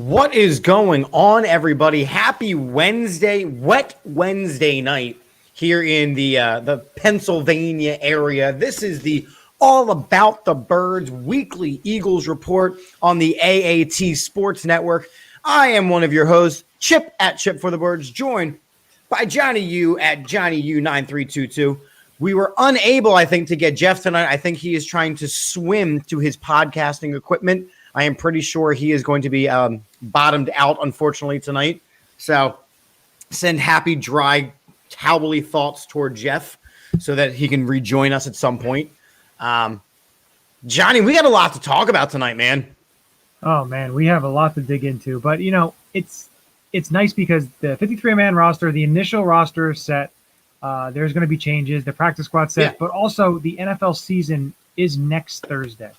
What is going on, everybody? Happy Wednesday, wet Wednesday night here in the Pennsylvania area. This is the All About the Birds weekly Eagles report on the AAT Sports Network. I am one of your hosts, Chip at Chip for the Birds, joined by Johnny U at Johnny U9322. We were unable, I think, to get Jeff tonight. I think he is trying to swim to his podcasting equipment. I am pretty sure he is going to be bottomed out, unfortunately, tonight. So send happy, dry, towely thoughts toward Jeff so that he can rejoin us at some point. Johnny, we got a lot to talk about tonight, man. Oh, man, we have a lot to dig into. But, you know, it's nice because the 53-man roster, the initial roster is set. There's going to be changes. The practice squad set. Yeah. But also the NFL season is next Thursday.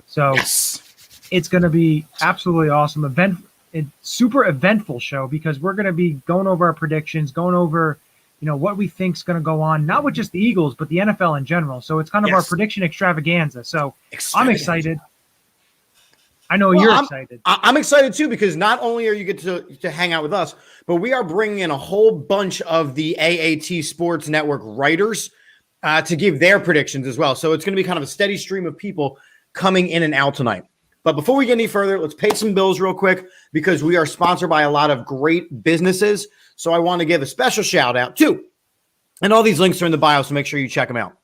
So yes. It's going to be absolutely awesome. Super eventful show because we're going to be going over our predictions, going over, you know, what we think is going to go on, not with just the Eagles, but the NFL in general. So it's kind of our prediction extravaganza. So I'm excited. I know you're excited. I'm excited too because not only are you get to hang out with us, but we are bringing in a whole bunch of the AAT Sports Network writers to give their predictions as well. So it's going to be kind of a steady stream of people coming in and out tonight. But before we get any further, let's pay some bills real quick because we are sponsored by a lot of great businesses. So I want to give a special shout out to, and all these links are in the bio, so make sure you check them out.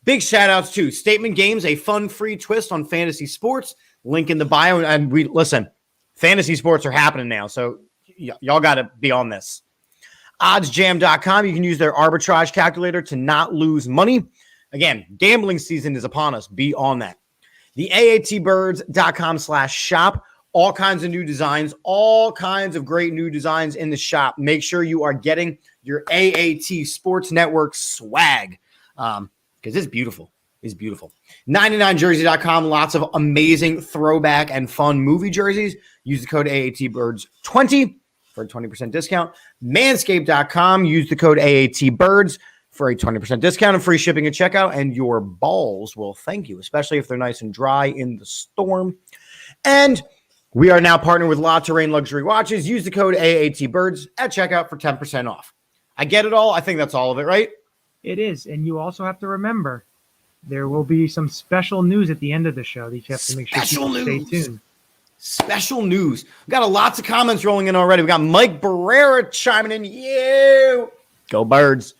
Big shout outs to Statement Games, a fun, free twist on fantasy sports. Link in the bio. And we listen, fantasy sports are happening now. So y'all got to be on this. Oddsjam.com. You can use their arbitrage calculator to not lose money. Again, gambling season is upon us. Be on that. The AATBirds.com/shop. All kinds of new designs, all kinds of great new designs in the shop. Make sure you are getting your AAT Sports Network swag because it's beautiful. It's beautiful. 99jersey.com. Lots of amazing throwback and fun movie jerseys. Use the code AATBirds20 for a 20% discount. Manscaped.com. Use the code AATBirds for a 20% discount and free shipping at checkout, and your balls will thank you, especially if they're nice and dry in the storm. And we are now partnered with La Terrain Luxury Watches. Use the code AATBirds at checkout for 10% off. I get it all. I think that's all of it, right? It is. And you also have to remember there will be some special news at the end of the show that you have to make sure you stay tuned. Special news. We've got lots of comments rolling in already. We got Mike Barrera chiming in. You go Birds.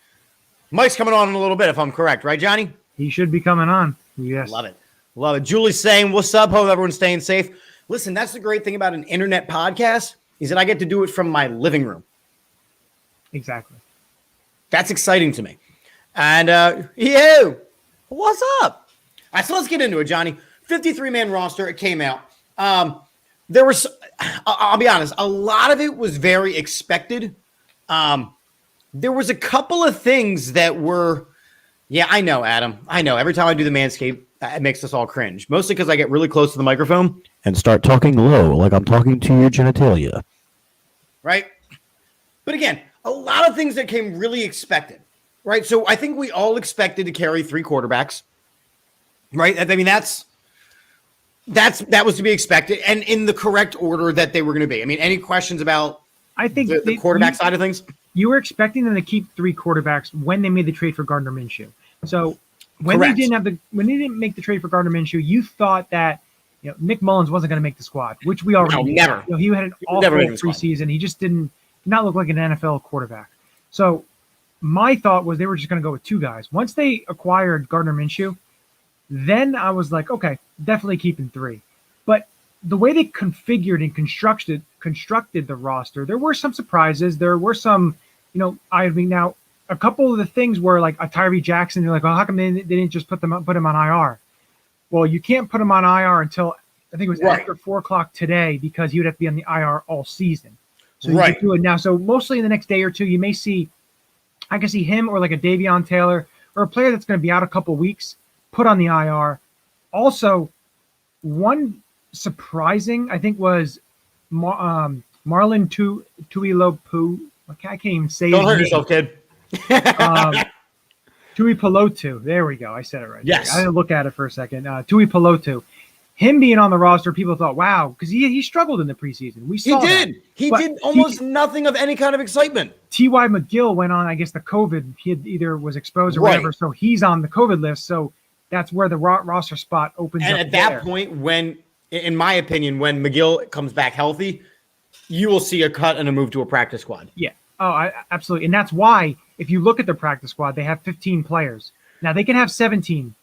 Mike's coming on in a little bit, if I'm correct. Right, Johnny? He should be coming on. Yes. Love it. Love it. Julie's saying, what's up? Hope everyone's staying safe. Listen, that's the great thing about an internet podcast is that I get to do it from my living room. Exactly. That's exciting to me. And, you, what's up? All right, so let's get into it, Johnny. 53-man roster. It came out. There was, I'll be honest, a lot of it was very expected. There was a couple of things that were, yeah, I know, Adam. I know. Every time I do the Manscaped, it makes us all cringe. Mostly because I get really close to the microphone and start talking low, like I'm talking to your genitalia. Right? But again, a lot of things that came really expected. Right? So I think we all expected to carry 3 quarterbacks. Right? I mean, that was to be expected and in the correct order that they were going to be. I mean, any questions about the quarterback side of things? You were expecting them to keep 3 quarterbacks when they made the trade for Gardner Minshew. So when they didn't make the trade for Gardner Minshew, you thought that Nick Mullins wasn't going to make the squad, which we already knew. Never. He had an awful preseason. He just did not look like an NFL quarterback. So my thought was they were just going to go with 2 guys. Once they acquired Gardner Minshew, then I was like, okay, definitely keeping 3. But the way they configured and constructed the roster, there were some surprises. There were some, now a couple of the things were like a Tyree Jackson. They're like, well, how come they didn't just put him on IR? Well, you can't put him on IR until I think it was after 4:00 today because he would have to be on the IR all season. So you can do it now. So mostly in the next day or two, I can see him or like a Davion Taylor or a player that's going to be out a couple weeks put on the IR. Also, one surprising, I think, was Marlon Tuilopu. I can't even say it. Don't hurt yourself, kid. Tuipulotu. There we go. I said it right. Yes. I didn't look at it for a second. Tuipulotu. him being on the roster, people thought, wow, because he struggled in the preseason. We saw he did. That. He did almost nothing of any kind of excitement. T.Y. McGill went on, I guess, the COVID. He had either was exposed or whatever, so he's on the COVID list. So that's where the roster spot opens up. And at that point, when, in my opinion, when McGill comes back healthy, you will see a cut and a move to a practice squad. Yeah. Oh, absolutely. And that's why, if you look at the practice squad, they have 15 players. Now, they can have 17.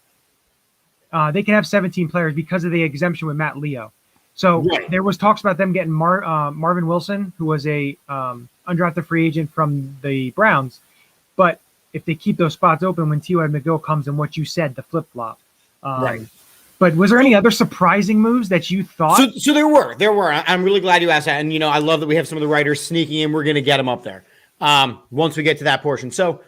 They can have 17 players because of the exemption with Matt Leo. So there was talks about them getting Marvin Wilson, who was a undrafted free agent from the Browns. But if they keep those spots open when T.Y. McGill comes and what you said, the flip-flop. But was there any other surprising moves that you thought? So there were. I'm really glad you asked that. And, I love that we have some of the writers sneaking in. We're going to get them up there once we get to that portion. So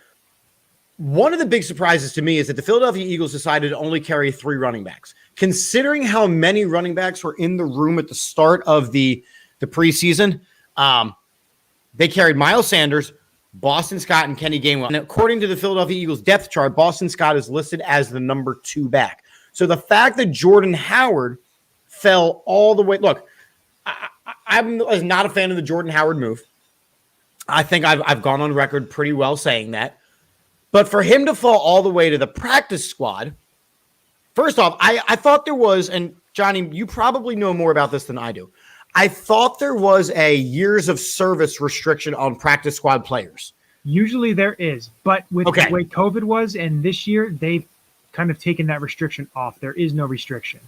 one of the big surprises to me is that the Philadelphia Eagles decided to only carry 3 running backs. Considering how many running backs were in the room at the start of the preseason, they carried Miles Sanders, Boston Scott, and Kenny Gainwell. And according to the Philadelphia Eagles depth chart, Boston Scott is listed as the number 2 back. So the fact that Jordan Howard fell all the way, look, I'm not a fan of the Jordan Howard move. I think I've gone on record pretty well saying that. But for him to fall all the way to the practice squad, first off, I thought there was, and Johnny, you probably know more about this than I do. I thought there was a years of service restriction on practice squad players. Usually there is, but with the way COVID was, and this year they've kind of taken that restriction off. There is no restriction.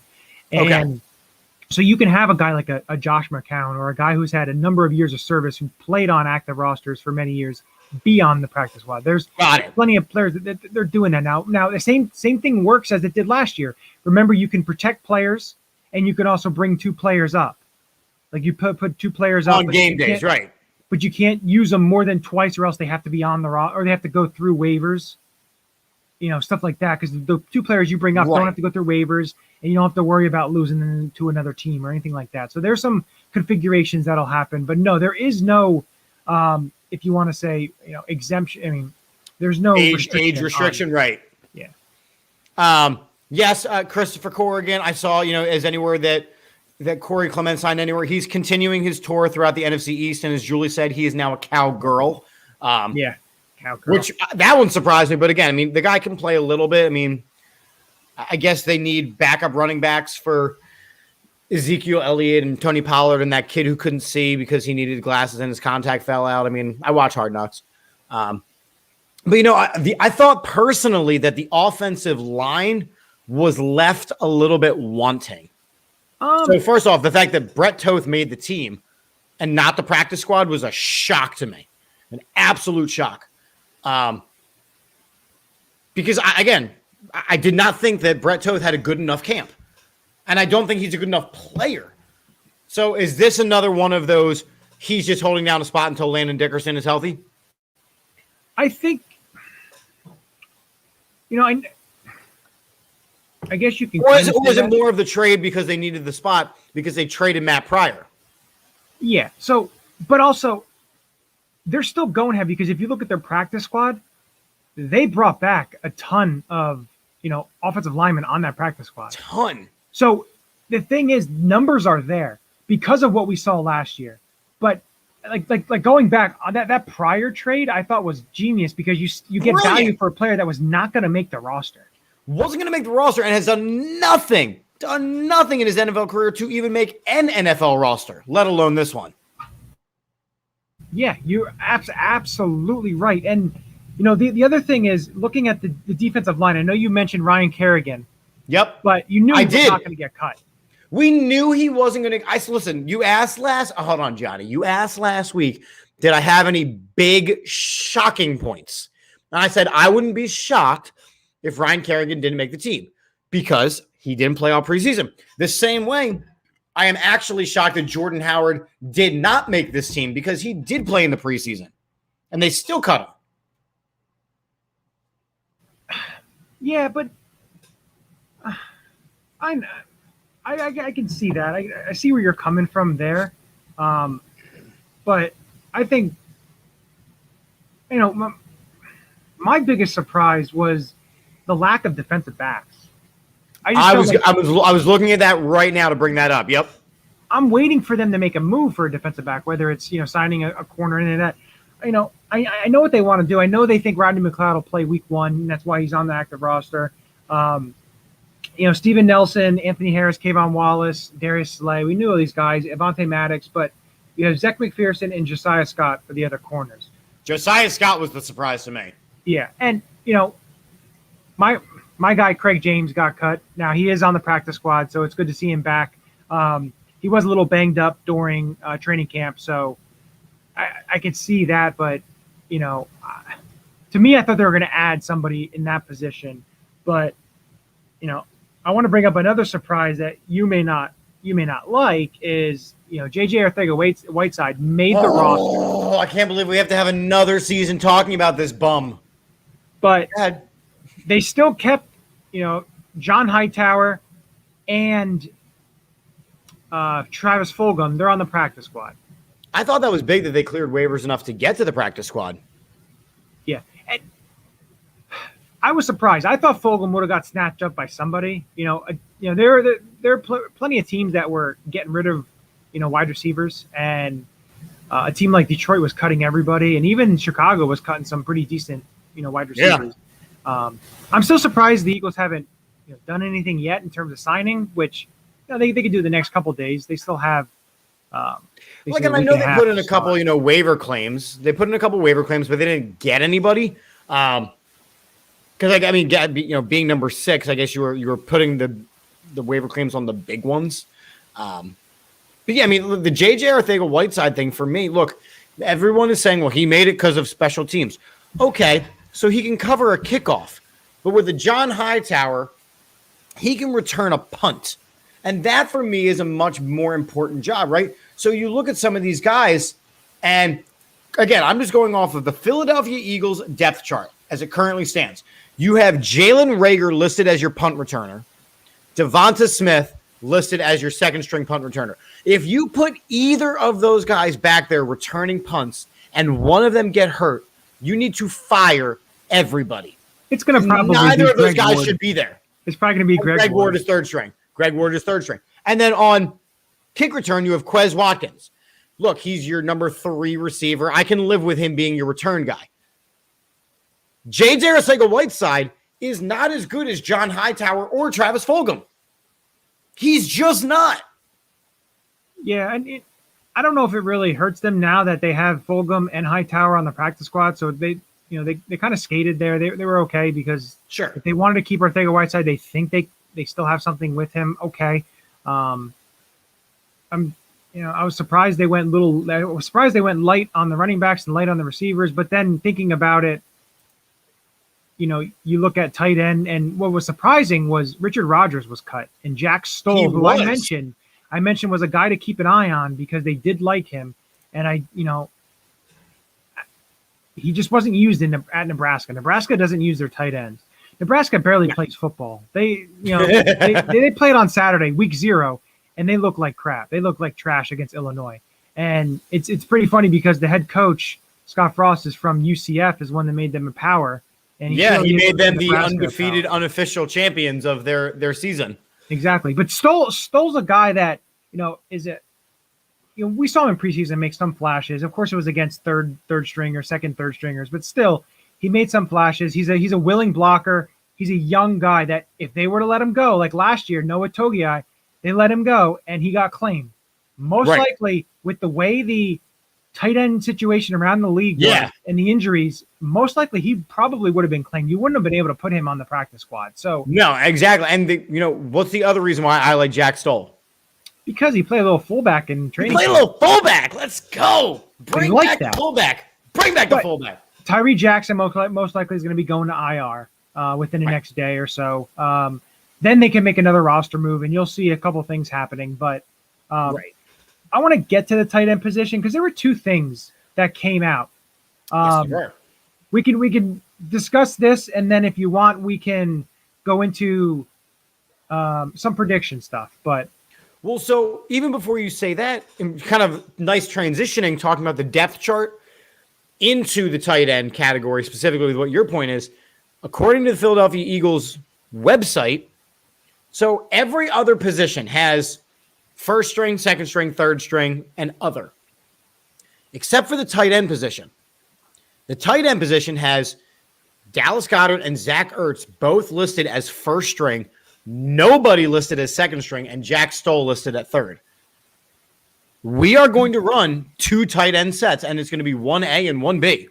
And so you can have a guy like a Josh McCown or a guy who's had a number of years of service who played on active rosters for many years be on the practice squad. There's plenty of players that they're doing that now. Now the same thing works as it did last year. Remember, you can protect players and you can also bring 2 players up. Like you put 2 players up on game days, right? But you can't use them more than twice, or else they have to be on the roster, or they have to go through waivers. Stuff like that, because the 2 players you bring up don't have to go through waivers, and you don't have to worry about losing them to another team or anything like that. So there's some configurations that'll happen, but no, there is no, if you want to say, exemption. I mean, there's no age restriction, right? Yeah. Yes, Christopher Corrigan. I saw, as anywhere that Corey Clement signed anywhere. He's continuing his tour throughout the NFC East, and as Julie said, he is now a cowgirl. Cowgirl. Which that one surprised me, but again, I mean, the guy can play a little bit. I mean, I guess they need backup running backs for Ezekiel Elliott and Tony Pollard and that kid who couldn't see because he needed glasses and his contact fell out. I mean, I watch Hard Knocks. But, I thought personally that the offensive line was left a little bit wanting. So first off, the fact that Brett Toth made the team and not the practice squad was a shock to me, an absolute shock. Because I did not think that Brett Toth had a good enough camp, and I don't think he's a good enough player. So is this another one of those, he's just holding down a spot until Landon Dickerson is healthy? I think, I guess you can. Or is it more of the trade because they needed the spot because they traded Matt Pryor? Yeah. So, but also, they're still going heavy because if you look at their practice squad, they brought back a ton of offensive linemen on that practice squad. Ton. So the thing is, numbers are there because of what we saw last year. But like going back on that Pryor trade, I thought was genius because you get value for a player that was not going to make the roster. Wasn't going to make the roster and has done nothing in his NFL career to even make an NFL roster, let alone this one. Yeah, you're absolutely right. And, the other thing is looking at the defensive line. I know you mentioned Ryan Kerrigan. Yep. But you knew he was not going to get cut. We knew he wasn't going to. Listen, you asked hold on, Johnny. You asked last week, did I have any big shocking points? And I said I wouldn't be shocked if Ryan Kerrigan didn't make the team because he didn't play all preseason. The same way, I am actually shocked that Jordan Howard did not make this team because he did play in the preseason, and they still cut him. Yeah, but I can see that. I see where you're coming from there. But I think, my biggest surprise was the lack of defensive backs. I was looking at that right now to bring that up. Yep. I'm waiting for them to make a move for a defensive back, whether it's signing a corner and that. I know what they want to do. I know they think Rodney McLeod will play week 1, and that's why he's on the active roster. Steven Nelson, Anthony Harris, Kayvon Wallace, Darius Slay. We knew all these guys, Avonte Maddox, but you have Zech McPherson and Josiah Scott for the other corners. Josiah Scott was the surprise to me. Yeah, and my guy Craig James got cut. Now he is on the practice squad, so it's good to see him back. He was a little banged up during training camp, so I could see that. But to me, I thought they were going to add somebody in that position. But I want to bring up another surprise that you may not like is JJ Arcega-Whiteside made the roster. Oh, I can't believe we have to have another season talking about this bum. But they still kept John Hightower and Travis Fulgham. They're on the practice squad. I thought that was big that they cleared waivers enough to get to the practice squad. Yeah. And I was surprised. I thought Fulgham would have got snatched up by somebody. There are plenty of teams that were getting rid of, wide receivers, and a team like Detroit was cutting everybody, and even Chicago was cutting some pretty decent, wide receivers. Yeah. I'm still surprised the Eagles haven't done anything yet in terms of signing, which they could do the next couple of days. They still have. I know they put in a couple, waiver claims. They put in a couple waiver claims, but they didn't get anybody. Because being number 6, I guess you were putting the waiver claims on the big ones. But yeah, the JJ Arcega-Whiteside thing for me. Look, everyone is saying, well, he made it because of special teams. Okay, so he can cover a kickoff, but with the John Hightower, he can return a punt. And that, for me, is a much more important job, right? So you look at some of these guys, and again, I'm just going off of the Philadelphia Eagles depth chart as it currently stands. You have Jalen Reagor listed as your punt returner, Devonta Smith listed as your second-string punt returner. If you put either of those guys back there returning punts and one of them get hurt, you need to fire everybody. It's going to probably neither of those Greg guys Ward. should be there. It's probably going to be Greg Ward is third string. Greg Ward is third string. And then on kick return, you have Quez Watkins. Look, he's your number 3 receiver. I can live with him being your return guy. JJ Arcega-Whiteside is not as good as John Hightower or Travis Fulgham. He's just not. Yeah, and I don't know if it really hurts them now that they have Fulgham and Hightower on the practice squad. So they kind of skated there. They were okay because if they wanted to keep Arcega-Whiteside, they think they still have something with him. Okay. I was surprised they went light on the running backs and light on the receivers. But then thinking about it, you look at tight end, and what was surprising was Richard Rodgers was cut, and Jack Stoll, who I mentioned was a guy to keep an eye on because they did like him, and he just wasn't used at Nebraska. Nebraska doesn't use their tight ends. Nebraska barely plays football. They played on Saturday, week 0, and they look like crap. They look like trash against Illinois, and it's pretty funny because the head coach Scott Frost is from UCF, is one that made them a power. And he made them the undefeated, unofficial champions of their season. Exactly. But Stoll's a guy that, we saw him in preseason make some flashes. Of course, it was against third string or second, third stringers, but still, he made some flashes. He's a willing blocker. He's a young guy that if they were to let him go, like last year, Noah Togiai, they let him go and he got claimed. Most likely, with the way the tight end situation around the league was and the injuries, most likely he probably would have been claimed. You wouldn't have been able to put him on the practice squad. So no, exactly. And what's the other reason why I like Jack Stoll? Because he played a little fullback in training. Play a little fullback. Let's go. Bring back the fullback. Bring back the fullback. Tyree Jackson most likely is going to be going to IR within the next day or so. Then they can make another roster move, and you'll see a couple things happening. But I want to get to the tight end position because there were 2 things that came out. We can discuss this, and then if you want, we can go into some prediction stuff. But so even before you say that, kind of nice transitioning, talking about the depth chart into the tight end category, specifically with what your point is. According to the Philadelphia Eagles website, So every other position has first string, second string, third string, and other, except for the tight end position. The tight end position has Dallas Goedert and Zach Ertz both listed as first string, nobody listed as second string, and Jack Stoll listed at third. We are going to run 2 tight end sets, and it's going to be 1A and 1B.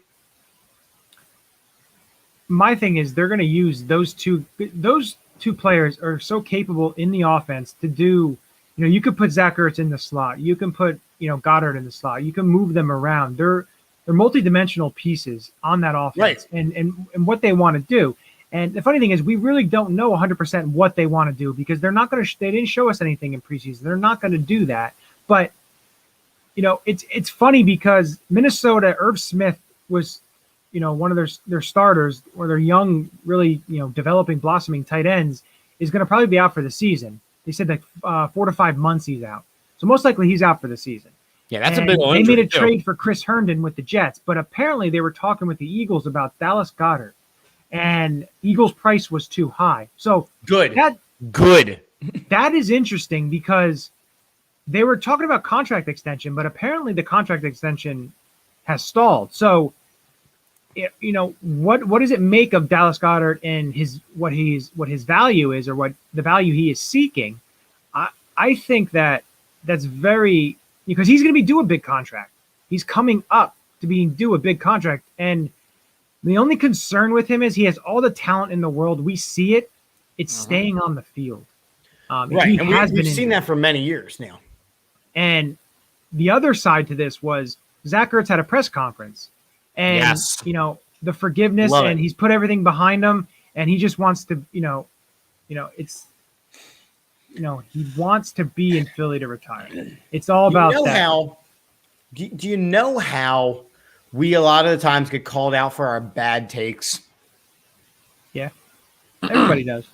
My thing is they're going to use those two players are so capable in the offense to do, you could put Zach Ertz in the slot. You can put, Goddard in the slot. You can move them around. They're multidimensional pieces on that offense, right, and what they want to do. And the funny thing is we really don't know 100% what they want to do because they're not going to they didn't show us anything in preseason. They're not going to do that. But it's funny because Minnesota, Irv Smith was one of their starters or their young, really, developing, blossoming tight ends is going to probably be out for the season. They said like 4 to 5 months he's out. So most likely he's out for the season. Yeah, that's a big one. They made a trade for Chris Herndon with the Jets, but apparently they were talking with the Eagles about Dallas Goedert, and Eagles' price was too high. So good. That is interesting because they were talking about contract extension, but apparently the contract extension has stalled. So what does it make of Dallas Goedert and what his value is, or what the value he is seeking? I think that's very, because he's going to be due a big contract. He's coming up to being due a big contract, and the only concern with him is he has all the talent in the world. We see it; it's staying on the field. Right, and we've seen that for many years now. And the other side to this was Zach Ertz had a press conference. And, yes, the forgiveness, and he's put everything behind him, and he just wants to, he wants to be in Philly to retire. It's all about that. Do you know how we a lot of the times get called out for our bad takes? Yeah, everybody does.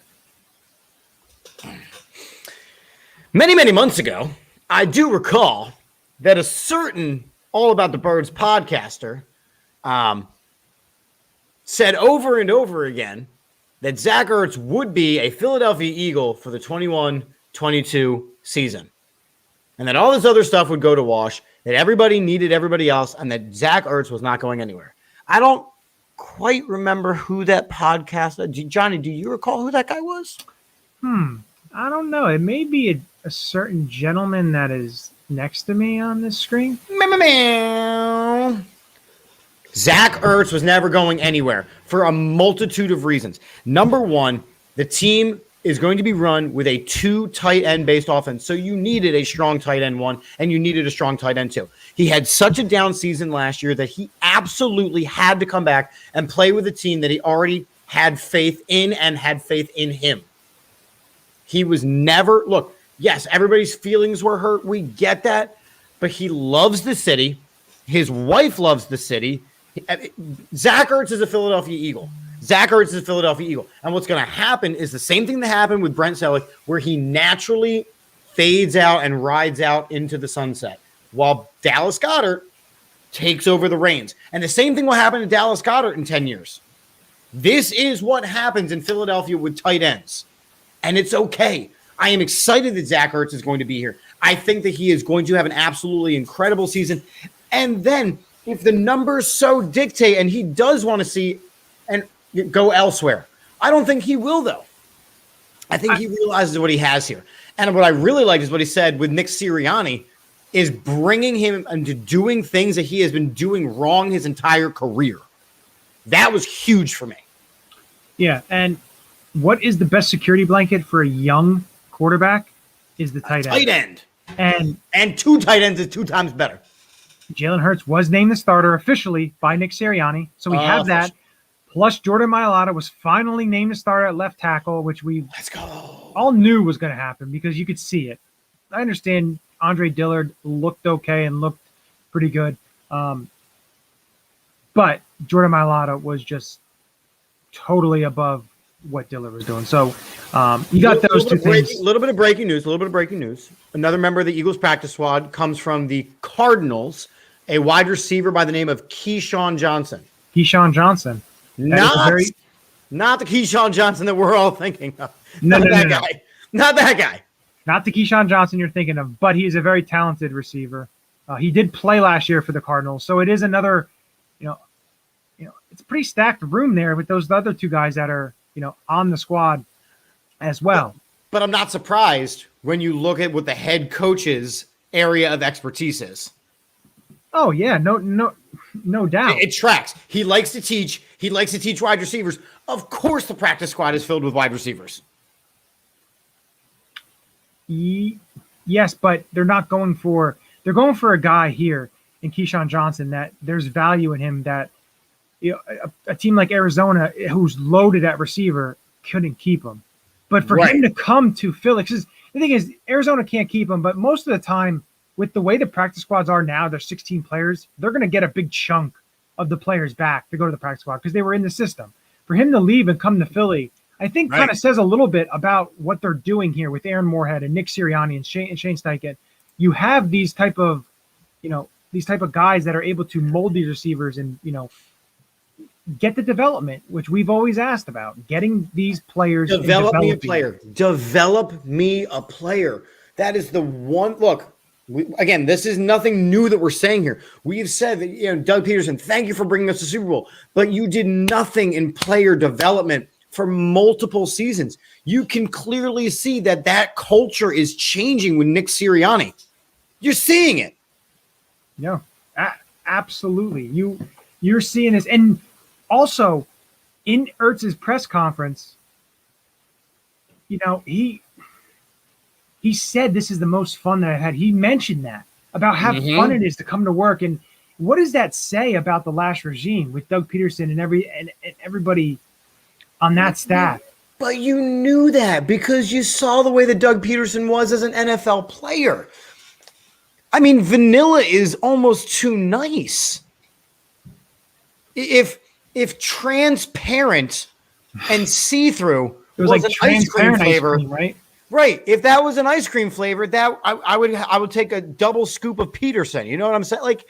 Many, many months ago, I do recall that a certain All About the Birds podcaster said over and over again that Zach Ertz would be a Philadelphia Eagle for the 21-22 season, and that all this other stuff would go to wash, that everybody needed everybody else, and that Zach Ertz was not going anywhere. I don't quite remember who that podcast. Johnny, do you recall who that guy was? I don't know. It may be a certain gentleman that is next to me on this screen. Zach Ertz was never going anywhere for a multitude of reasons. Number one, the team is going to be run with a 2 tight end based offense. So you needed a strong tight end 1, and you needed a strong tight end 2. He had such a down season last year that he absolutely had to come back and play with a team that he already had faith in and had faith in him. He was never, look, yes, everybody's feelings were hurt. We get that, but he loves the city. His wife loves the city. Zach Ertz is a Philadelphia Eagle. And what's going to happen is the same thing that happened with Brent Selleck, where he naturally fades out and rides out into the sunset, while Dallas Goedert takes over the reins. And the same thing will happen to Dallas Goedert in 10 years. This is what happens in Philadelphia with tight ends. And it's okay. I am excited that Zach Ertz is going to be here. I think that he is going to have an absolutely incredible season. And then if the numbers so dictate and he does want to see and go elsewhere, I don't think he will, though. I think he realizes what he has here. And what I really like is what he said with Nick Sirianni is bringing him into doing things that he has been doing wrong his entire career. That was huge for me. Yeah, and what is the best security blanket for a young quarterback is the tight end. And 2 tight ends is 2 times better. Jalen Hurts was named the starter officially by Nick Sirianni, so we have that. Plus, Jordan Mailata was finally named the starter at left tackle, which we all knew was going to happen because you could see it. I understand Andre Dillard looked okay and looked pretty good, but Jordan Mailata was just totally above what Dillard was doing. So you got those two things. A little bit of breaking news. Another member of the Eagles practice squad comes from the Cardinals, a wide receiver by the name of Keyshawn Johnson. Not the Keyshawn Johnson that we're all thinking of. No. Guy. Not that guy. Not the Keyshawn Johnson you're thinking of, but he's a very talented receiver. He did play last year for the Cardinals, so it is another, it's a pretty stacked room there with those other two guys that are, on the squad as well. But I'm not surprised when you look at what the head coach's area of expertise is. Oh yeah, no doubt. It tracks. He likes to teach. He likes to teach wide receivers. Of course, the practice squad is filled with wide receivers. Yes, but they're going for a guy here in Keyshawn Johnson that there's value in him that a team like Arizona, who's loaded at receiver, couldn't keep him. But for him to come to Philly, the thing is, Arizona can't keep him, but most of the time, with the way the practice squads are now, they're 16 players, they're going to get a big chunk of the players back to go to the practice squad because they were in the system. For him to leave and come to Philly, I think kind of says a little bit about what they're doing here with Aaron Moorhead and Nick Sirianni and Shane Steichen. You have these type of guys that are able to mold these receivers and, get the development, which we've always asked about, getting these players. Develop me a player. Develop me a player. That is the one. Look, again, this is nothing new that we're saying here. We've said that, Doug Peterson, thank you for bringing us to Super Bowl, but you did nothing in player development for multiple seasons. You can clearly see that culture is changing with Nick Sirianni. You're seeing it. Yeah, absolutely. You're seeing this. And also, in Ertz's press conference, he said this is the most fun that I've had. He mentioned that about how fun it is to come to work. And what does that say about the last regime with Doug Peterson and everybody on that staff? But you knew that because you saw the way that Doug Peterson was as an NFL player. I mean, vanilla is almost too nice. If transparent and see-through was like an ice cream flavor, ice cream, right? Right. If that was an ice cream flavor, that I would take a double scoop of Peterson. You know what I'm saying? Like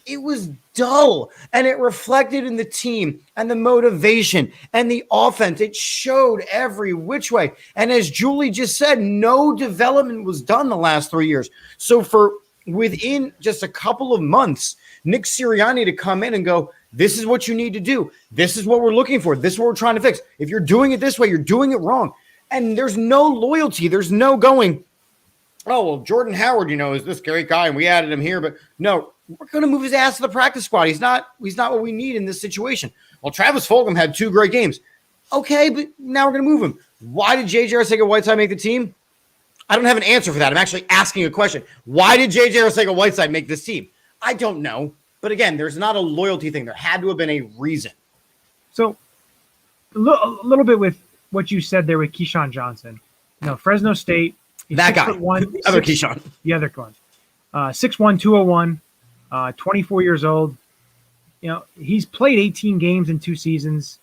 it was dull, and it reflected in the team and the motivation and the offense. It showed every which way. And as Julie just said, no development was done the last 3 years. So for within just a couple of months, Nick Sirianni to come in and go, this is what you need to do. This is what we're looking for. This is what we're trying to fix. If you're doing it this way, you're doing it wrong. And there's no loyalty. There's no going, oh, well, Jordan Howard, is this great guy, and we added him here. But no, we're going to move his ass to the practice squad. He's not what we need in this situation. Well, Travis Fulgham had 2 great games. Okay, but now we're going to move him. Why did J.J. Arcega-Whiteside make the team? I don't have an answer for that. I'm actually asking a question. Why did J.J. Arcega-Whiteside make this team? I don't know. But again, there's not a loyalty thing. There had to have been a reason. So a little bit with what you said there with Keyshawn Johnson. Fresno State. That guy. The other Keyshawn. The other one. 6'1", 201, 24 years old. He's played 18 games in 2 seasons,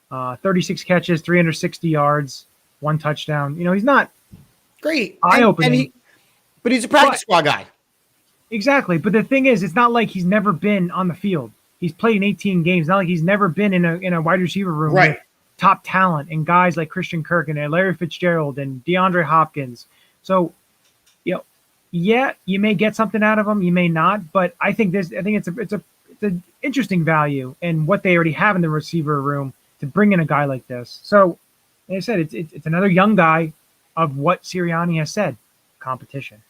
36 catches, 360 yards, 1 touchdown. He's not great. Eye-opening. But he's a practice squad guy. Exactly. But the thing is, it's not like he's never been on the field. He's played in 18 games. Not like he's never been in a wide receiver room with top talent and guys like Christian Kirk and Larry Fitzgerald and DeAndre Hopkins. So, yeah, you may get something out of him, you may not. But I think it's an interesting value in what they already have in the receiver room to bring in a guy like this. So, like I said, it's another young guy of what Sirianni has said, competition.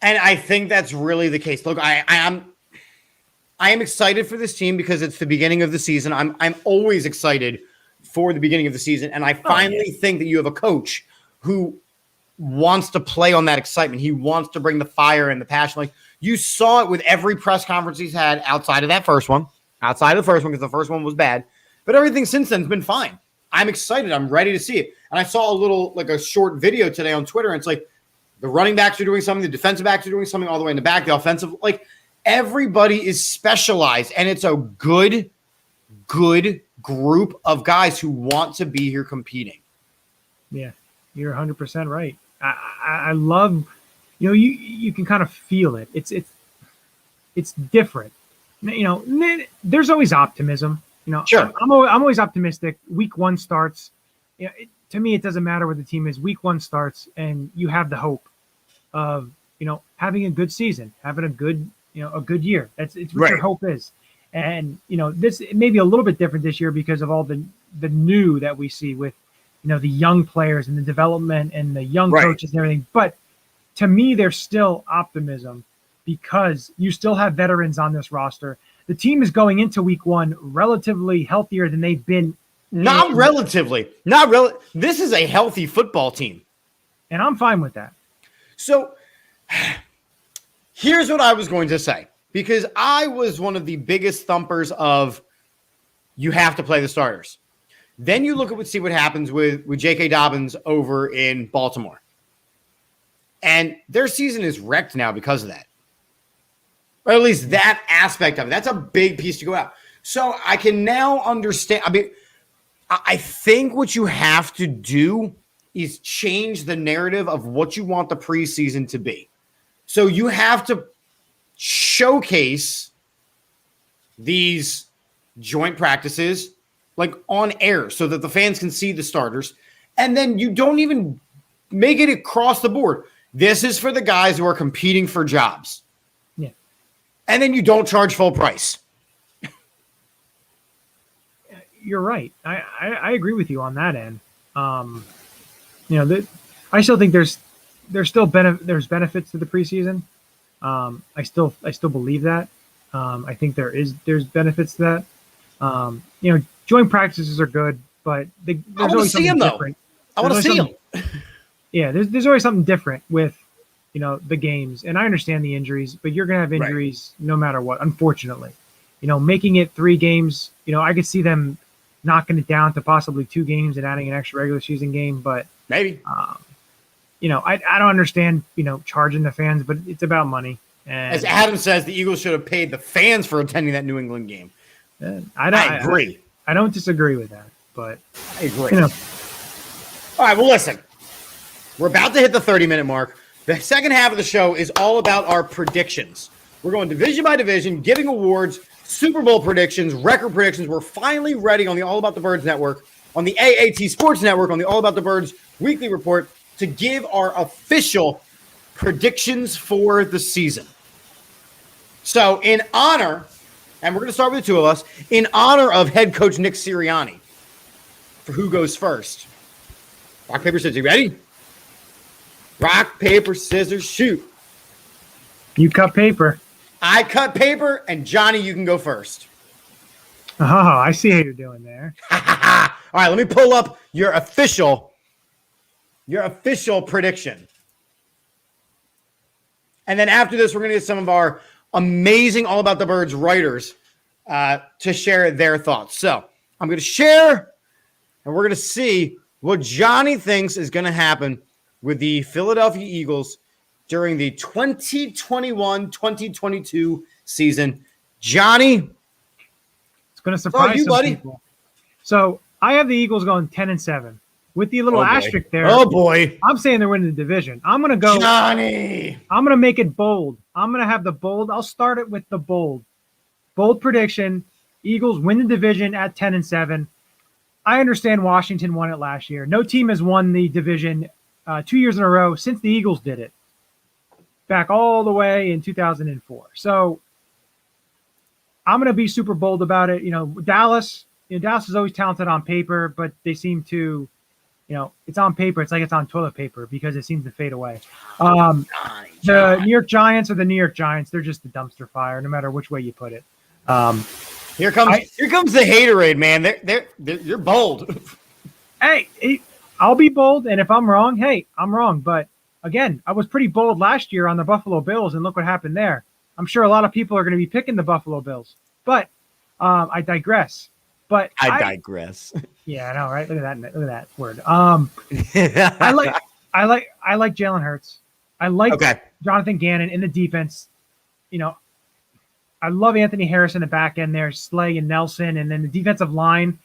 And I think that's really the case. Look, I am excited for this team because it's the beginning of the season. I'm always excited for the beginning of the season. And I finally think that you have a coach who wants to play on that excitement. He wants to bring the fire and the passion. Like you saw it with every press conference he's had outside of the first one, because the first one was bad. But everything since then has been fine. I'm excited. I'm ready to see it. And I saw a short video today on Twitter. And it's like, the running backs are doing something. The defensive backs are doing something all the way in the back. The offensive, everybody is specialized. And it's a good group of guys who want to be here competing. Yeah, you're 100% right. I love, you can kind of feel it. It's different. There's always optimism. Sure. I'm always optimistic. Week 1 starts. to me, it doesn't matter what the team is. Week 1 starts, and you have the hope of having a good season, having a good year. It's what your hope is. And this it may be a little bit different this year because of all the new that we see with the young players and the development and the young coaches and everything. But to me, there's still optimism because you still have veterans on this roster. The team is going into week 1 relatively healthier than they've been. Not relatively. This is a healthy football team. And I'm fine with that. So here's what I was going to say, because I was one of the biggest thumpers of you have to play the starters. Then you look at see what happens with J.K. Dobbins over in Baltimore. And their season is wrecked now because of that. Or at least that aspect of it. That's a big piece to go out. So I can now understand. I mean, I think what you have to do is change the narrative of what you want the preseason to be. So you have to showcase these joint practices like on air so that the fans can see the starters. And then you don't even make it across the board. This is for the guys who are competing for jobs. Yeah. And then you don't charge full price. You're right. I agree with you on that end. I still think there's still there's benefits to the preseason. I still believe that. I think there's benefits to that. Joint practices are good, but there's always something different. I want to see them. Yeah, there's always something different with the games, and I understand the injuries, but you're gonna have injuries no matter what. Unfortunately, making it 3 games, I could see them knocking it down to possibly 2 games and adding an extra regular season game, but maybe. I don't understand charging the fans, but it's about money. And as Adam says, the Eagles should have paid the fans for attending that New England game. I agree. I don't disagree with that, but I agree. All right, well, listen. We're about to hit the 30-minute mark. The second half of the show is all about our predictions. We're going division by division, giving awards, Super Bowl predictions, record predictions. We're finally ready on the All About the Birds Network, on the AATSports Network, on the All About the Birds weekly report to give our official predictions for the season. So in honor, and we're going to start with the two of us, in honor of head coach Nick Sirianni, for who goes first. Rock, paper, scissors. You ready? Rock, paper, scissors, shoot. You cut paper. I cut paper, and Johnny, you can go first. Oh, I see how you're doing there. All right, let me pull up your official prediction. And then after this, we're going to get some of our amazing All About the Birds writers to share their thoughts. So I'm going to share, and we're going to see what Johnny thinks is going to happen with the Philadelphia Eagles during the 2021-2022 season. Johnny, it's going to surprise you, some buddy. people. So I have the Eagles going 10-7 with the little asterisk there. Oh boy! I'm saying they're winning the division. I'm going to go, Johnny. I'm going to make it bold. I'm going to have the bold. I'll start it with the bold prediction. Eagles win the division at 10-7. I understand Washington won it last year. No team has won the division 2 years in a row since the Eagles did it back all the way in 2004. So I'm going to be super bold about it. Dallas is always talented on paper, but they seem to, it's on paper. It's like it's on toilet paper because it seems to fade away. The New York Giants are the New York Giants. They're just a dumpster fire, no matter which way you put it. Here comes the haterade, man. You're bold. Hey, I'll be bold, and if I'm wrong, hey, I'm wrong. But again, I was pretty bold last year on the Buffalo Bills, and look what happened there. I'm sure a lot of people are going to be picking the Buffalo Bills, but I digress. But I digress. Yeah, I know, right? Look at that word. I like Jalen Hurts. I like Jonathan Gannon in the defense. I love Anthony Harris in the back end there, Slay and Nelson, and then the defensive line.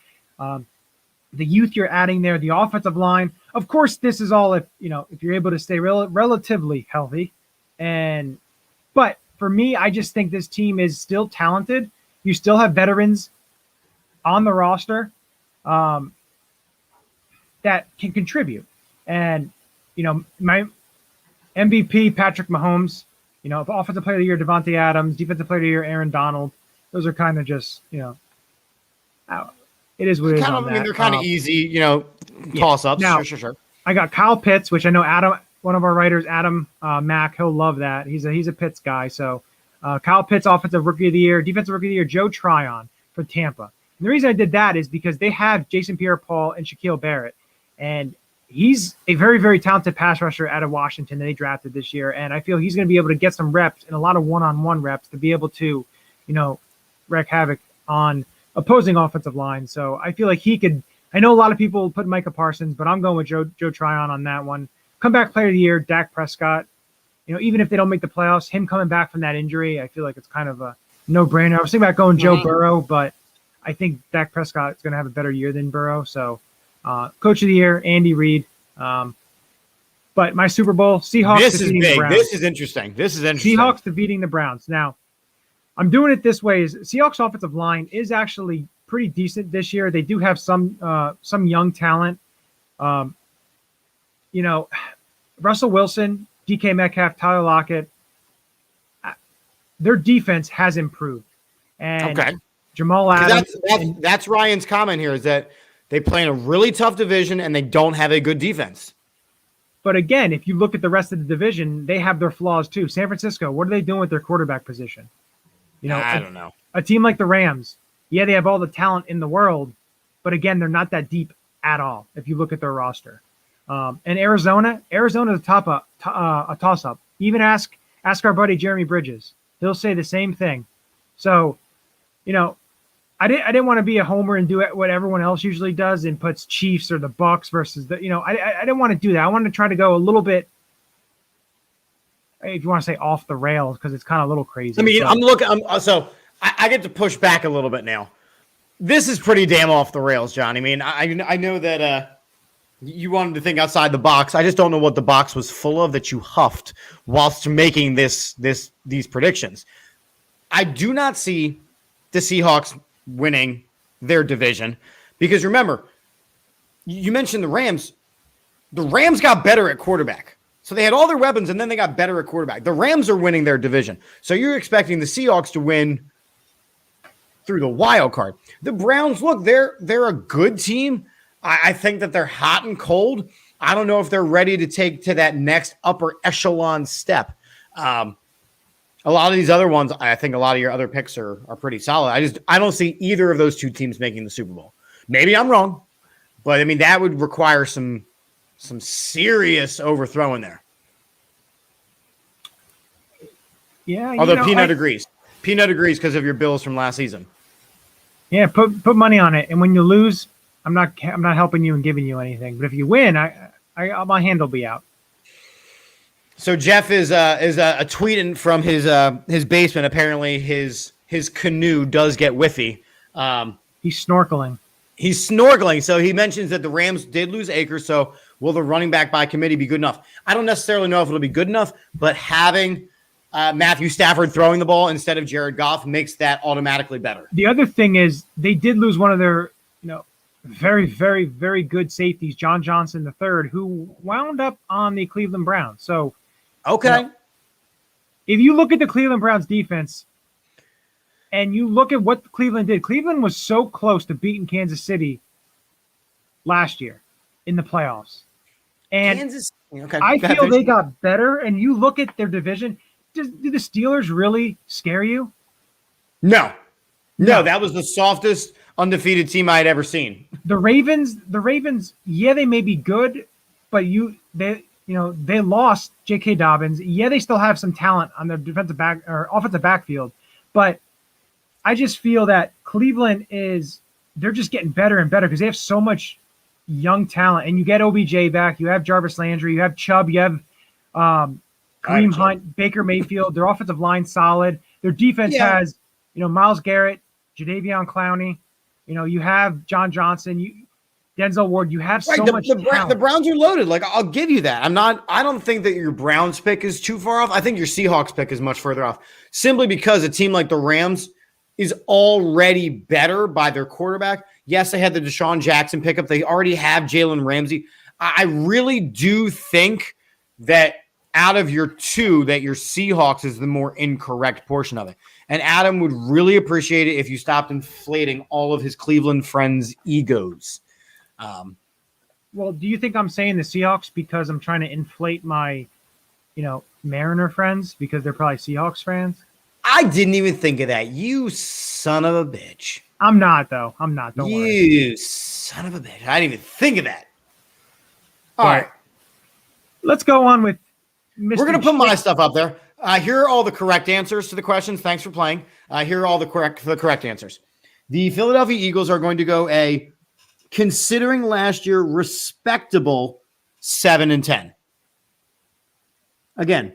The youth you're adding there, the offensive line. Of course, this is all if you're able to stay relatively healthy. But for me, I just think this team is still talented. You still have veterans on the roster. that can contribute. And, my MVP, Patrick Mahomes, offensive player of the year, Devontae Adams, defensive player of the year, Aaron Donald. Those are kind of just, it is what it is. They're kind of easy, toss-ups. Now, Sure. I got Kyle Pitts, which I know Adam, one of our writers, Adam Mack, he'll love that. He's a Pitts guy. So Kyle Pitts, offensive rookie of the year, defensive rookie of the year, Joe Tryon for Tampa. And the reason I did that is because they have Jason Pierre-Paul and Shaquille Barrett. And he's a very, very talented pass rusher out of Washington that they drafted this year. And I feel he's going to be able to get some reps and a lot of one-on-one reps to be able to, wreak havoc on opposing offensive line. So I feel like he could. I know a lot of people put Micah Parsons, but I'm going with Joe Tryon on that one. Comeback player of the year, Dak Prescott. Even if they don't make the playoffs, him coming back from that injury, I feel like it's kind of a no-brainer. I was thinking about going Joe Burrow, but I think Dak Prescott is going to have a better year than Burrow. So coach of the year, Andy Reid. But my Super Bowl, Seahawks. This is big. The Browns. This is interesting. Seahawks defeating the Browns. Now, I'm doing it this way. Is Seahawks offensive line is actually pretty decent this year. They do have some young talent. Russell Wilson, DK Metcalf, Tyler Lockett. Their defense has improved. And Jamal Adams. That's Ryan's comment here, is that they play in a really tough division and they don't have a good defense. But again, if you look at the rest of the division, they have their flaws too. San Francisco, what are they doing with their quarterback position? I don't know. A team like the Rams, yeah, they have all the talent in the world, but again, they're not that deep at all if you look at their roster. And Arizona's a toss-up. Even ask our buddy Jeremy Bridges. He'll say the same thing. So, I didn't want to be a homer and do what everyone else usually does and puts Chiefs or the Bucks versus the, I didn't want to do that. I wanted to try to go a little bit, if you want to say off the rails, because it's kind of a little crazy. I mean, I get to push back a little bit now. This is pretty damn off the rails, John. I mean, I know that you wanted to think outside the box. I just don't know what the box was full of that you huffed whilst making these predictions. I do not see the Seahawks winning their division because remember, you mentioned the Rams. The Rams got better at quarterback. So they had all their weapons, and then they got better at quarterback. The Rams are winning their division. So you're expecting the Seahawks to win through the wild card. The Browns, look, they're a good team. I think that they're hot and cold. I don't know if they're ready to take to that next upper echelon step. A lot of these other ones, I think a lot of your other picks are pretty solid. I don't see either of those two teams making the Super Bowl. Maybe I'm wrong, but I mean, that would require some serious overthrowing there. Yeah. Although Peanut agrees. Peanut agrees because of your Bills from last season. Yeah, put money on it. And when you lose, I'm not helping you and giving you anything. But if you win, my hand will be out. So Jeff is tweeting from his basement. Apparently his canoe does get whiffy. He's snorkeling. So he mentions that the Rams did lose Akers. So will the running back by committee be good enough? I don't necessarily know if it'll be good enough, but having Matthew Stafford throwing the ball instead of Jared Goff makes that automatically better. The other thing is they did lose one of their, very, very, very good safeties, John Johnson III, who wound up on the Cleveland Browns. So, okay. If you look at the Cleveland Browns defense and you look at what Cleveland did, Cleveland was so close to beating Kansas City last year in the playoffs. And I feel they got better. And you look at their division. Do the Steelers really scare you? No, that was the softest undefeated team I had ever seen. The Ravens, yeah, they may be good, but they lost J.K. Dobbins. Yeah, they still have some talent on their defensive back or offensive backfield, but I just feel that Cleveland they're just getting better and better because they have so much young talent. And you get OBJ back, you have Jarvis Landry, you have Chubb, you have Kareem Hunt, Baker Mayfield. Their offensive line solid. Their defense has, Myles Garrett, Jadeveon Clowney. You have John Johnson, Denzel Ward. You have so much talent. The Browns are loaded. Like, I'll give you that. I don't think that your Browns pick is too far off. I think your Seahawks pick is much further off. Simply because a team like the Rams, is already better by their quarterback. Yes, they had the Deshaun Jackson pickup. They already have Jalen Ramsey. I really do think that out of your two, that your Seahawks is the more incorrect portion of it. And Adam would really appreciate it if you stopped inflating all of his Cleveland friends' egos. Well, do you think I'm saying the Seahawks because I'm trying to inflate my, Mariner friends because they're probably Seahawks fans? I didn't even think of that. You son of a bitch. I'm not, though. I'm not. Don't worry. You son of a bitch. I didn't even think of that. All right. Let's go on with Mr. We're going to put my stuff up there. Here are all the correct answers to the questions. Thanks for playing. Here are all the correct answers. The Philadelphia Eagles are going to go considering last year, respectable 7-10. Again,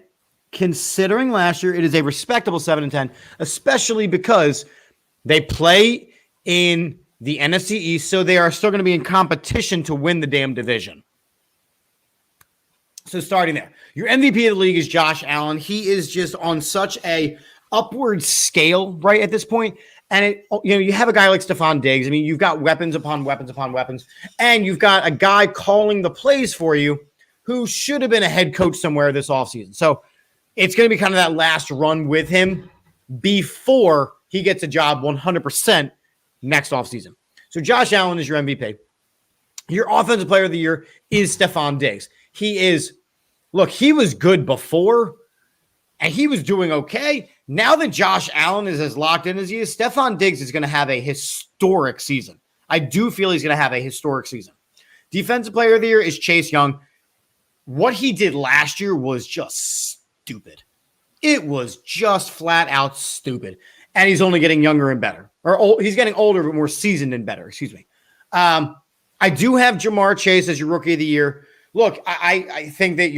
considering last year, it is a respectable 7-10, especially because they play in the NFC East, so they are still going to be in competition to win the damn division. So starting there, your MVP of the league is Josh Allen. He is just on such a upward scale right at this point. And you have a guy like Stephon Diggs. I mean, you've got weapons upon weapons upon weapons, and you've got a guy calling the plays for you who should have been a head coach somewhere this offseason. So it's going to be kind of that last run with him before he gets a job 100% next offseason. So Josh Allen is your MVP. Your offensive player of the year is Stephon Diggs. He was good before, and he was doing okay. Now that Josh Allen is as locked in as he is, Stephon Diggs is going to have a historic season. I do feel he's going to have a historic season. Defensive player of the year is Chase Young. What he did last year was just stupid. It was just flat out stupid. And he's only getting younger and better. He's getting older, but more seasoned and better. Excuse me. I do have Jamar Chase as your rookie of the year. Look, I think that,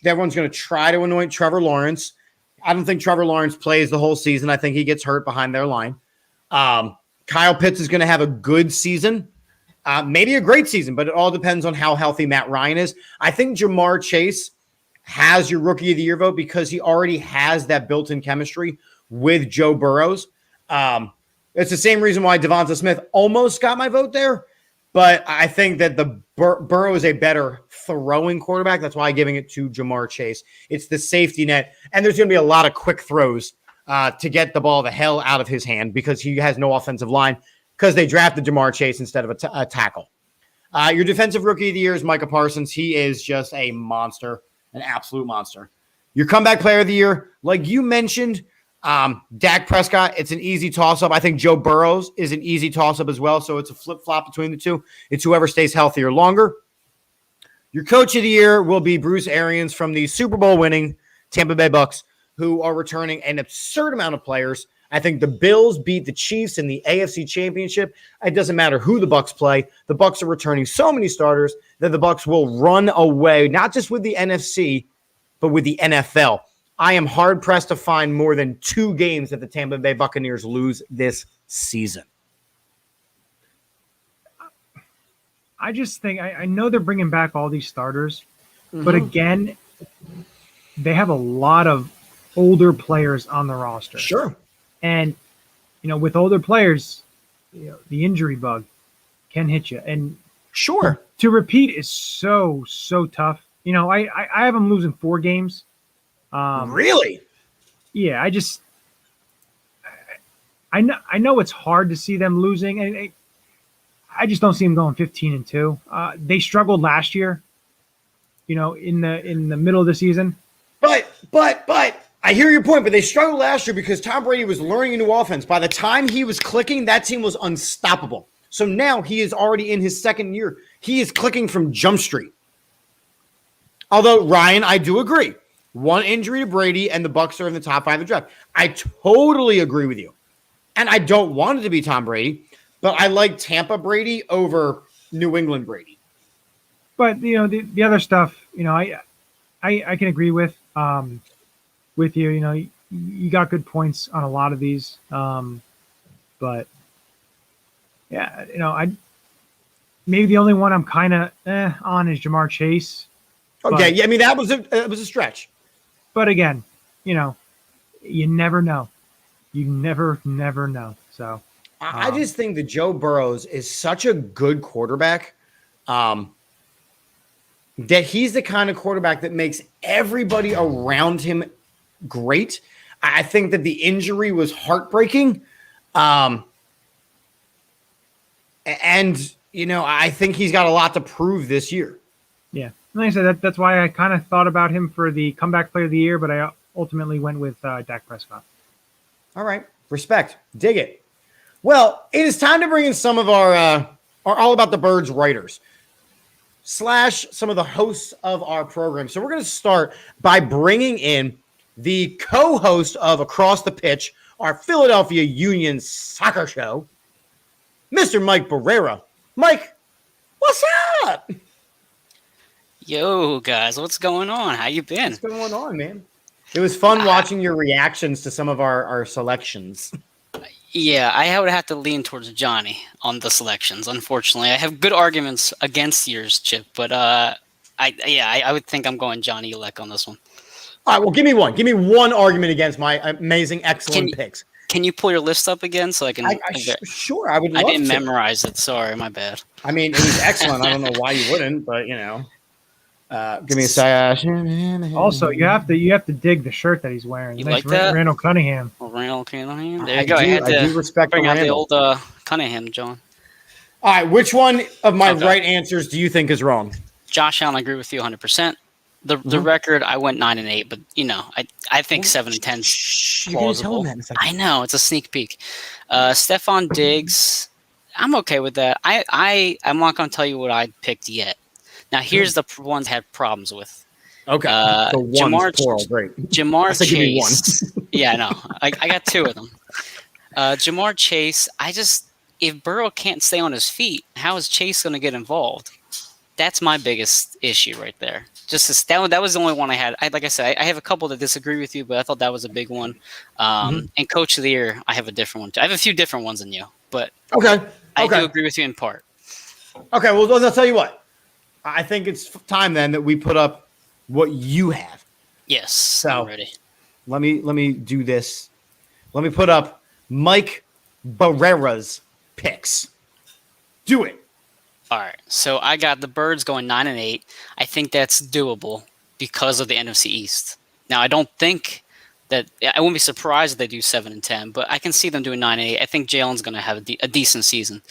everyone's going to try to anoint Trevor Lawrence. I don't think Trevor Lawrence plays the whole season. I think he gets hurt behind their line. Kyle Pitts is going to have a good season, maybe a great season, but it all depends on how healthy Matt Ryan is. I think Jamar Chase has your rookie of the year vote because he already has that built-in chemistry with Joe Burrows. It's the same reason why Devonta Smith almost got my vote there. But I think that the Burrow is a better throwing quarterback. That's why I'm giving it to Jamar Chase. It's the safety net. And there's going to be a lot of quick throws to get the ball the hell out of his hand because he has no offensive line because they drafted Jamar Chase instead of a tackle. Your defensive rookie of the year is Micah Parsons. He is just a monster, an absolute monster. Your comeback player of the year, like you mentioned, Dak Prescott, it's an easy toss-up. I think Joe Burrows is an easy toss-up as well, so it's a flip-flop between the two. It's whoever stays healthier longer. Your coach of the year will be Bruce Arians from the Super Bowl winning Tampa Bay Bucks, who are returning an absurd amount of players. I think the Bills beat the Chiefs in the AFC Championship. It doesn't matter who the Bucks play. The Bucks are returning so many starters that the Bucks will run away, not just with the NFC, but with the NFL. I am hard-pressed to find more than 2 games that the Tampa Bay Buccaneers lose this season. I just think, I know they're bringing back all these starters, but again, they have a lot of older players on the roster. Sure. And, with older players, the injury bug can hit you. And sure, to repeat is so tough. I have them losing 4 games. Really? Yeah, I know it's hard to see them losing, and I just don't see them going 15-2. They struggled last year, in the middle of the season. But I hear your point. But they struggled last year because Tom Brady was learning a new offense. By the time he was clicking, that team was unstoppable. So now he is already in his second year. He is clicking from Jump Street. Although Ryan, I do agree. 1 injury to Brady, and the Bucs are in the top 5 of the draft. I totally agree with you. And I don't want it to be Tom Brady, but I like Tampa Brady over New England Brady. But, the other stuff, I can agree with you. You got good points on a lot of these. But, yeah, maybe the only one I'm kind of on is Jamar Chase. Okay, yeah, I mean, that was a stretch. But again, you never know. You never know. So I just think that Joe Burrows is such a good quarterback that he's the kind of quarterback that makes everybody around him great. I think that the injury was heartbreaking. And, I think he's got a lot to prove this year. Yeah. Like I said, that's why I kind of thought about him for the comeback player of the year, but I ultimately went with Dak Prescott. All right. Respect. Dig it. Well, it is time to bring in some of our All About the Birds writers / some of the hosts of our program. So we're going to start by bringing in the co-host of Across the Pitch, our Philadelphia Union soccer show, Mr. Mike Barrera. Mike, what's up? Yo, guys, what's going on? How you been? What's going on, man? It was fun watching your reactions to some of our selections. Yeah, I would have to lean towards Johnny on the selections. Unfortunately, I have good arguments against yours, Chip, but I would think I'm going Johnny Ulek on this one. All right, well, give me one. Give me one argument against my amazing, excellent picks. Can you pull your list up again so I can? Sure, I would love to. I didn't memorize it. Sorry, my bad. I mean, it was excellent. I don't know why you wouldn't, but give me a second. Also, you have to dig the shirt that he's wearing. You nice like that? Randall Cunningham. Randall Cunningham. There you go. I do respect bring out the Randall. old Cunningham, John. All right, which one of my right answers do you think is wrong? Josh Allen, I agree with you 100%. The record, I went 9-8, but I think 7-10 plausible. I know, it's a sneak peek. Stephon Diggs, I'm okay with that. I'm not going to tell you what I picked yet. Now here's the ones I had problems with. Okay, so Jamar, great. Jamar Chase. Yeah, I know. I got two of them. Jamar Chase. If Burrow can't stay on his feet, how is Chase going to get involved? That's my biggest issue right there. That was the only one I had. Like I said, I have a couple that disagree with you, but I thought that was a big one. And Coach of the Year, I have a different one too. I have a few different ones than you, but I do agree with you in part. Okay, well, I'll tell you what. I think it's time then that we put up what you have. Yes, so I'm ready. Let me do this. Let me put up Mike Barrera's picks. Do it. All right, so I got the Birds going 9-8. I think that's doable because of the NFC East. Now, I don't think that I wouldn't be surprised if they do 7-10, but I can see them doing 9-8. I think Jalen's going to have a decent season.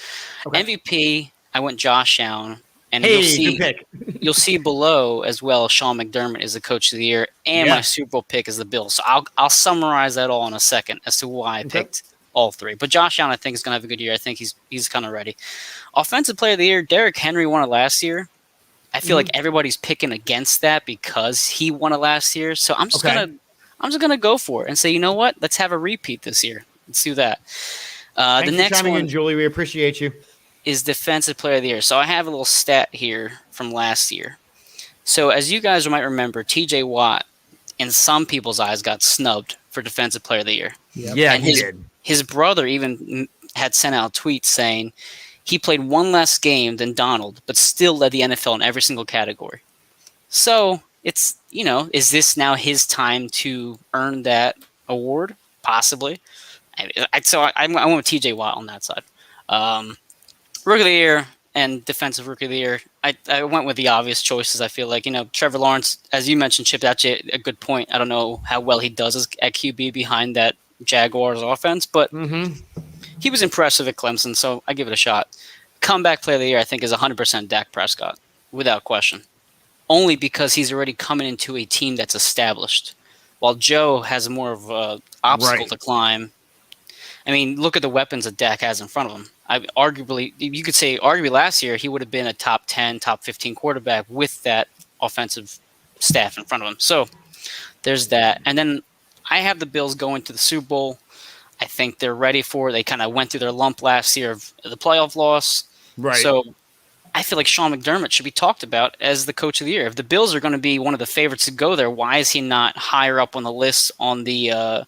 Okay. MVP, I went Josh Allen, and you'll see below as well. Sean McDermott is the Coach of the Year, and my Super Bowl pick is the Bills. So I'll summarize that all in a second as to why I picked all three. But Josh Allen, I think, is going to have a good year. I think he's kind of ready. Offensive Player of the Year, Derrick Henry won it last year. I feel like everybody's picking against that because he won it last year. So I'm just gonna go for it and say, you know what? Let's have a repeat this year. Let's do that. Thanks the next for one in, Julie. We appreciate you. Is Defensive Player of the Year. So I have a little stat here from last year. So as you guys might remember, T.J. Watt, in some people's eyes, got snubbed for Defensive Player of the Year. Yep. Yeah, and he did. His brother even had sent out tweets saying he played one less game than Donald, but still led the NFL in every single category. So it's, is this now his time to earn that award? Possibly. I went with TJ Watt on that side. Rookie of the Year and Defensive Rookie of the Year, I went with the obvious choices. I feel like, Trevor Lawrence, as you mentioned, Chip, that's a good point. I don't know how well he does at QB behind that Jaguars offense, but he was impressive at Clemson, so I give it a shot. Comeback Player of the Year, I think, is 100% Dak Prescott, without question. Only because he's already coming into a team that's established, while Joe has more of an obstacle to climb. I mean, look at the weapons that Dak has in front of him. You could say last year he would have been a top 10, top 15 quarterback with that offensive staff in front of him. So there's that. And then I have the Bills going to the Super Bowl. I think they're ready for it. They kind of went through their lump last year of the playoff loss. Right. So I feel like Sean McDermott should be talked about as the Coach of the Year. If the Bills are going to be one of the favorites to go there, why is he not higher up on the list on the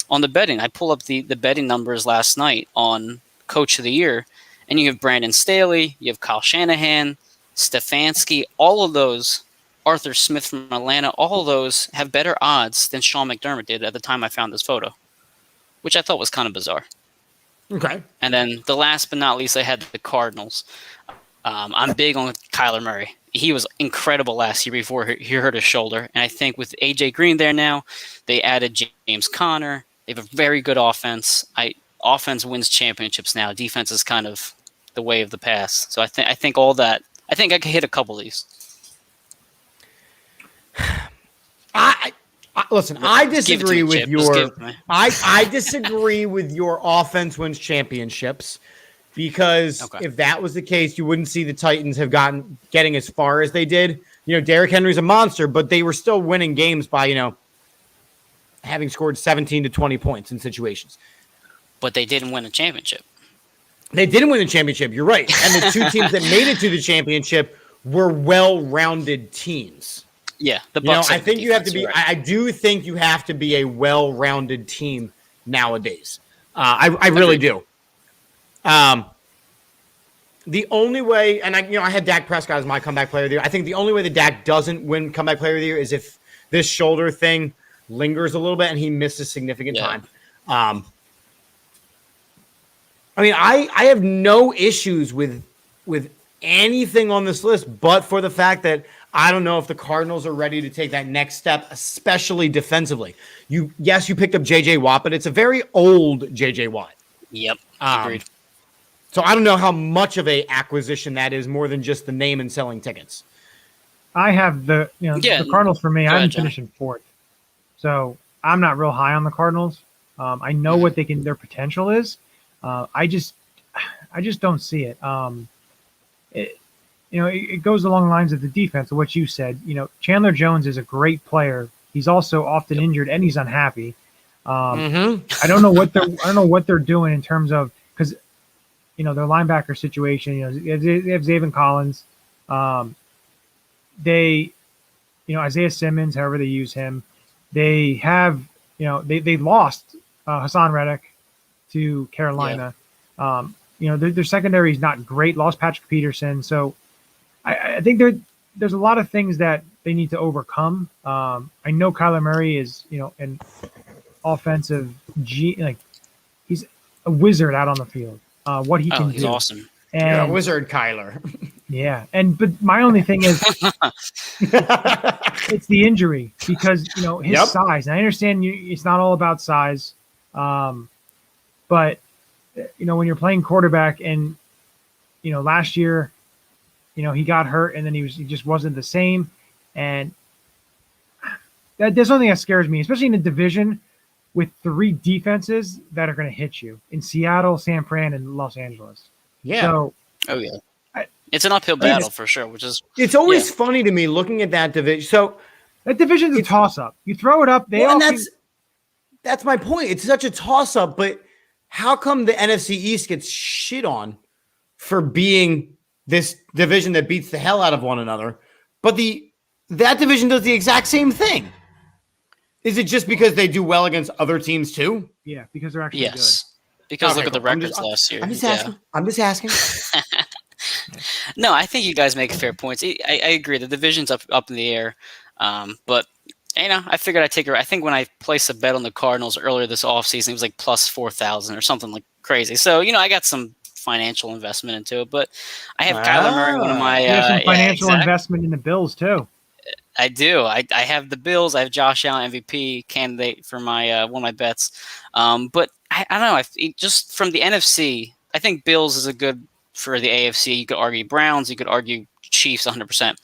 betting? I pulled up the betting numbers last night on Coach of the Year, and you have Brandon Staley, you have Kyle Shanahan, Stefanski, all of those, Arthur Smith from Atlanta, all of those have better odds than Sean McDermott did at the time I found this photo. which I thought was kind of bizarre. Okay. And then the last but not least, I had the Cardinals. I'm big on Kyler Murray. He was incredible last year before he hurt his shoulder. And I think with A.J. Green there now, they added James Conner. They have a very good offense. Offense wins championships now. Defense is kind of the way of the past. So I think all that. I think I could hit a couple of these. Listen, I disagree with your. I disagree with your offense wins championships, because if that was the case, you wouldn't see the Titans have getting as far as they did. Derrick Henry's a monster, but they were still winning games by having scored 17 to 20 points in situations. But they didn't win a championship. They didn't win the championship. You're right, and the two teams that made it to the championship were well-rounded teams. Yeah, the Bucs. I think you have to be. Right. I do think you have to be a well-rounded team nowadays. I really do. The only way, and I had Dak Prescott as my comeback player of the year. I think the only way that Dak doesn't win comeback player of the year is if this shoulder thing lingers a little bit and he misses significant time. I have no issues with anything on this list, but for the fact that I don't know if the Cardinals are ready to take that next step, especially defensively. You picked up J.J. Watt, but it's a very old J.J. Watt. Yep, agreed. So I don't know how much of a acquisition that is, more than just the name and selling tickets. I have the Cardinals for me. I'm finishing fourth, so I'm not real high on the Cardinals. I know what their potential is. I just don't see it. It goes along the lines of the defense of what you said. Chandler Jones is a great player. He's also often injured and he's unhappy. I don't know what they're doing in terms of, because their linebacker situation. They have Zaven Collins. Isaiah Simmons, however they use him. They have they lost Hassan Reddick to Carolina. Yeah. Their secondary is not great. Lost Patrick Peterson. So I think there's a lot of things that they need to overcome. I know Kyler Murray is, an offensive he's a wizard out on the field. What he can do. He's awesome. And wizard Kyler. Yeah. But my only thing is it's the injury, because, his size. And I understand it's not all about size. But when you're playing quarterback and, last year, he got hurt and then he just wasn't the same. And that's something that scares me, especially in a division with three defenses that are going to hit you in Seattle, San Fran, and Los Angeles. Yeah. So, it's an uphill battle for sure, it's always funny to me looking at that division. So that division's a toss up. You throw it up. That's my point. It's such a toss up, but how come the NFC East gets shit on for being this division that beats the hell out of one another, but that division does the exact same thing? Is it just because they do well against other teams too? Yeah, because they're actually good. Because look at the records last year. I'm just asking. No, I think you guys make fair points. I agree. The division's up in the air, but I figured I'd take it. I think when I placed a bet on the Cardinals earlier this offseason, it was like plus 4,000 or something like crazy. So I got some financial investment into it, but I have Kyler Murray, one of my some financial investment in the Bills too. I do. I have the Bills. I have Josh Allen MVP candidate for my one of my bets. But I don't know. Just from the NFC, I think Bills is a good for the AFC. You could argue Browns. You could argue Chiefs 100%.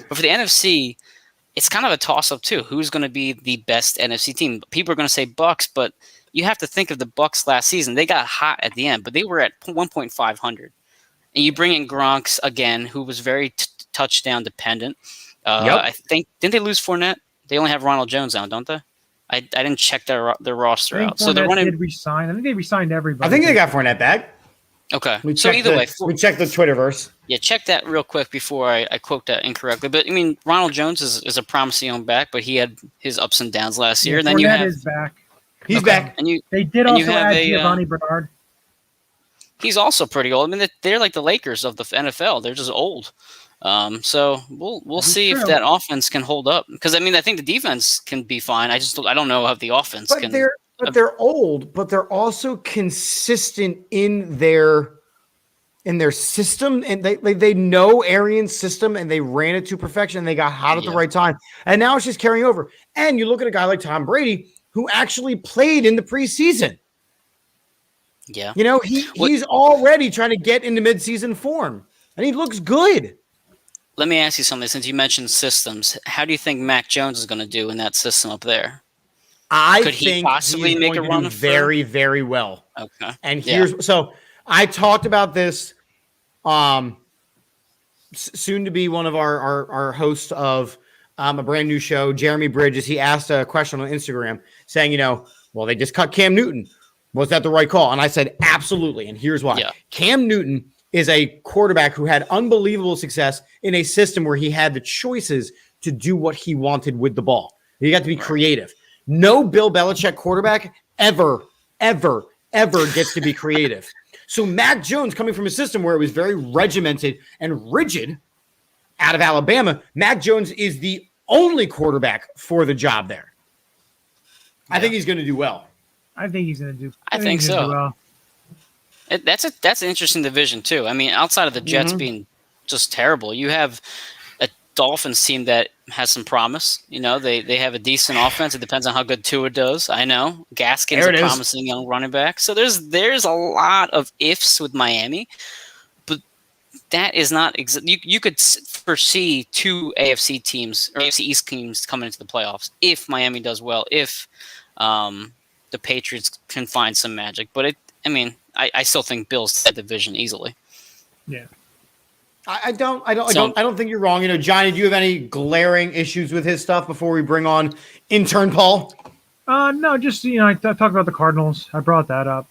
But for the NFC, it's kind of a toss-up too. Who's going to be the best NFC team? People are going to say Bucks, but you have to think of the Bucks last season. They got hot at the end, but they were at 1.500. And you bring in Gronk again, who was very touchdown dependent. I think, didn't they lose Fournette? They only have Ronald Jones now, don't they? I didn't check their roster out. So they're running. Did resign. I think they resigned everybody. I think they got Fournette back. Okay. So either way, we checked the Twitterverse. Yeah, check that real quick before I quote that incorrectly. But Ronald Jones is a promising young back, but he had his ups and downs last year. And then Fournette is back. He's back. And they did also add Giovanni Bernard. He's also pretty old. They're like the Lakers of the NFL. They're just old. So we'll see if that offense can hold up. Because I think the defense can be fine. I don't know how the offense can. But they're old, but they're also consistent in their system, and they know Arian's system, and they ran it to perfection, and they got hot at the right time. And now it's just carrying over. And you look at a guy like Tom Brady, who actually played in the preseason. Yeah. You know, he's already trying to get into midseason form, and he looks good. Let me ask you something. Since you mentioned systems, how do you think Mac Jones is going to do in that system up there? Could he possibly make a run very, very well. Okay. And so I talked about this. Soon to be one of our hosts of a brand new show, Jeremy Bridges. He asked a question on Instagram saying, well, they just cut Cam Newton. Was that the right call? And I said, absolutely. And here's why. Yeah. Cam Newton is a quarterback who had unbelievable success in a system where he had the choices to do what he wanted with the ball. He got to be creative. No Bill Belichick quarterback ever gets to be creative. So Mac Jones, coming from a system where it was very regimented and rigid out of Alabama, Mac Jones is the only quarterback for the job there. I think he's going to do well. I think he's going to do. I think so. Well. That's an interesting division too. I mean, outside of the Jets being just terrible, you have a Dolphins team that has some promise. They have a decent offense. It depends on how good Tua does. I know Gaskin's a promising young running back. So there's a lot of ifs with Miami, but that is not you could foresee two AFC teams or AFC East teams coming into the playoffs if Miami does well. If the Patriots can find some magic, but I still think Bills that division easily. Yeah. I don't think you're wrong. Johnny, do you have any glaring issues with his stuff before we bring on intern Paul? No, just I talked about the Cardinals. I brought that up.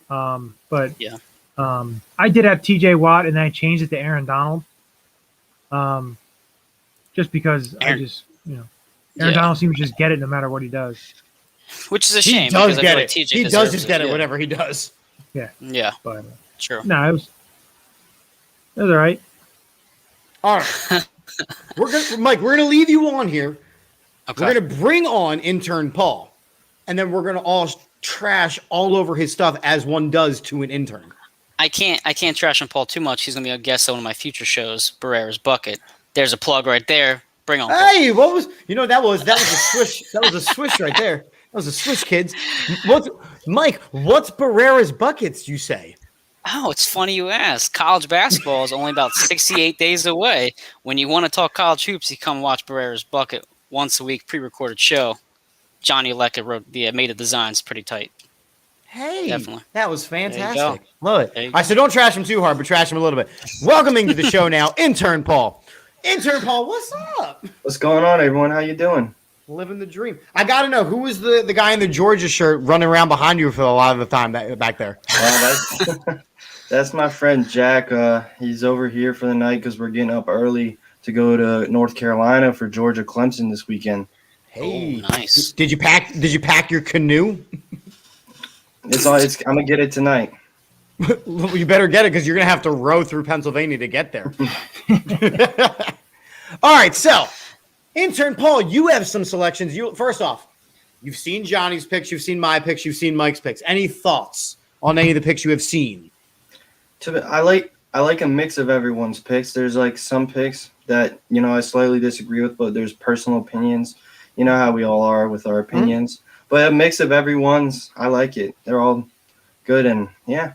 But yeah. I did have TJ Watt, and then I changed it to Aaron Donald. Just because Aaron Donald seems to just get it no matter what he does. Which is a shame. He does get it. He does just get it whatever he does. Yeah. Yeah. But, true. No, it was all right. All right. Mike, we're gonna leave you on here. Okay. We're gonna bring on intern Paul, and then we're gonna all trash all over his stuff as one does to an intern. I can't trash on Paul too much. He's gonna be a guest on one of my future shows, Barrera's Bucket. There's a plug right there. Bring on. Hey, Paul. What was that was a swish. That was a swish right there. That was a swish, kids. What's Barrera's Buckets, you say? Oh, it's funny you ask. College basketball is only about 68 days away. When you want to talk college hoops, you come watch Barrera's Bucket once a week, pre-recorded show. Johnny Leckett made the designs pretty tight. Hey, definitely. That was fantastic. Love it. I said don't trash him too hard, but trash him a little bit. Welcoming to the show now, intern Paul. Intern Paul, what's up? What's going on, everyone? How you doing? Living the dream. I got to know, who was the guy in the Georgia shirt running around behind you for a lot of the time back there? That's my friend Jack. He's over here for the night because we're getting up early to go to North Carolina for Georgia Clemson this weekend. Hey, nice. Did you pack your canoe? I'm gonna get it tonight. You better get it because you're gonna have to row through Pennsylvania to get there. All right, so intern Paul, you have some selections. First off, you've seen Johnny's picks, you've seen my picks, you've seen Mike's picks. Any thoughts on any of the picks you have seen? I like a mix of everyone's picks. There's like some picks that I slightly disagree with, but there's personal opinions. You know how we all are with our opinions. Mm-hmm. But a mix of everyone's, I like it. They're all good, and yeah.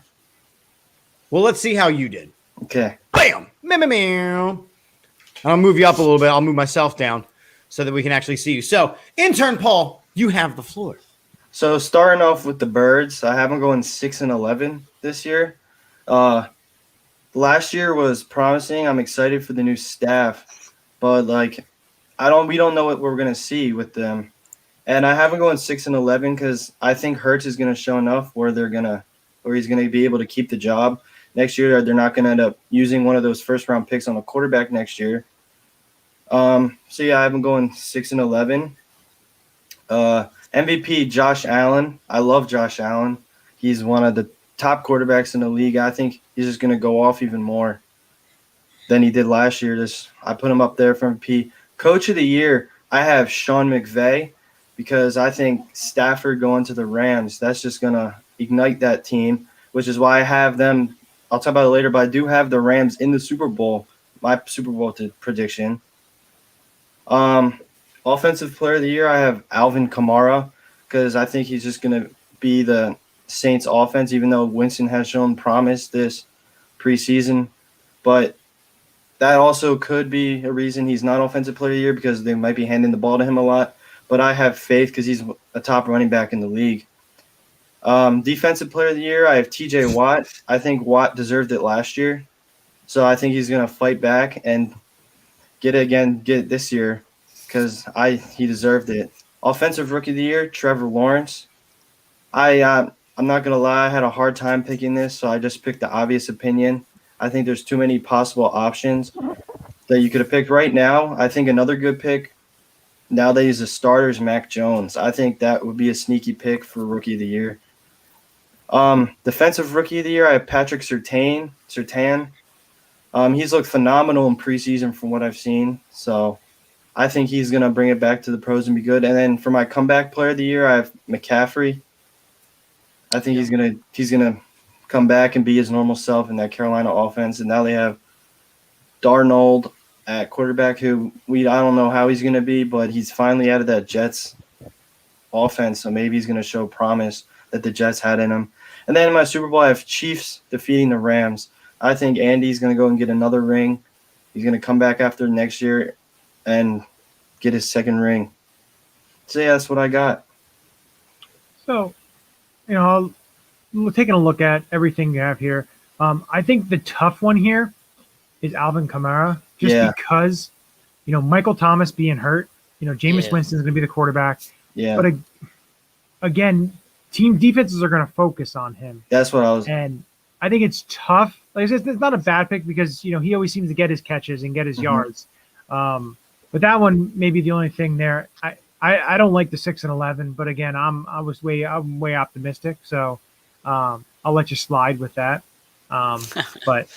Well, let's see how you did. Okay. Bam! Meow. I'll move you up a little bit. I'll move myself down so that we can actually see you. So, intern Paul, you have the floor. So, starting off with the Birds, I have them going 6-11 this year. Last year was promising. I'm excited for the new staff, but we don't know what we're gonna see with them. And I have them going 6-11 because I think Hurts is gonna show enough where he's gonna be able to keep the job next year. They're not gonna end up using one of those first round picks on a quarterback next year. So yeah, I have them going 6-11. MVP Josh Allen. I love Josh Allen. He's one of the top quarterbacks in the league. I think he's just going to go off even more than he did last year. I put him up there for MVP. Coach of the year, I have Sean McVay because I think Stafford going to the Rams, that's just going to ignite that team, which is why I have them. I'll talk about it later, but I do have the Rams in the Super Bowl, my Super Bowl prediction. Offensive player of the year, I have Alvin Kamara because I think he's just going to be the Saints offense, even though Winston has shown promise this preseason. But that also could be a reason he's not offensive player of the year because they might be handing the ball to him a lot. But I have faith because he's a top running back in the league. Defensive player of the year, I have TJ Watt. I think Watt deserved it last year. So I think he's going to fight back and get it this year because he deserved it. Offensive rookie of the year, Trevor Lawrence. I'm not going to lie, I had a hard time picking this, so I just picked the obvious opinion. I think there's too many possible options that you could have picked right now. I think another good pick, now that he's a starter, is Mac Jones. I think that would be a sneaky pick for rookie of the year. Defensive rookie of the year, I have Patrick Surtain. He's looked phenomenal in preseason from what I've seen. So I think he's going to bring it back to the pros and be good. And then for my comeback player of the year, I have McCaffrey. I think he's gonna come back and be his normal self in that Carolina offense. And now they have Darnold at quarterback, who I don't know how he's going to be, but he's finally out of that Jets offense. So maybe he's going to show promise that the Jets had in him. And then in my Super Bowl, I have Chiefs defeating the Rams. I think Andy's going to go and get another ring. He's going to come back after next year and get his second ring. So, yeah, that's what I got. So, taking a look at everything you have here, I think the tough one here is Alvin Kamara, just because, Michael Thomas being hurt, Jameis Winston's going to be the quarterback. Yeah. But again, team defenses are going to focus on him. That's what I was. And I think it's tough. Like I said, it's not a bad pick because, he always seems to get his catches and get his yards. But that one may be the only thing there. I don't like the 6-11, but again, I'm way optimistic. So I'll let you slide with that. But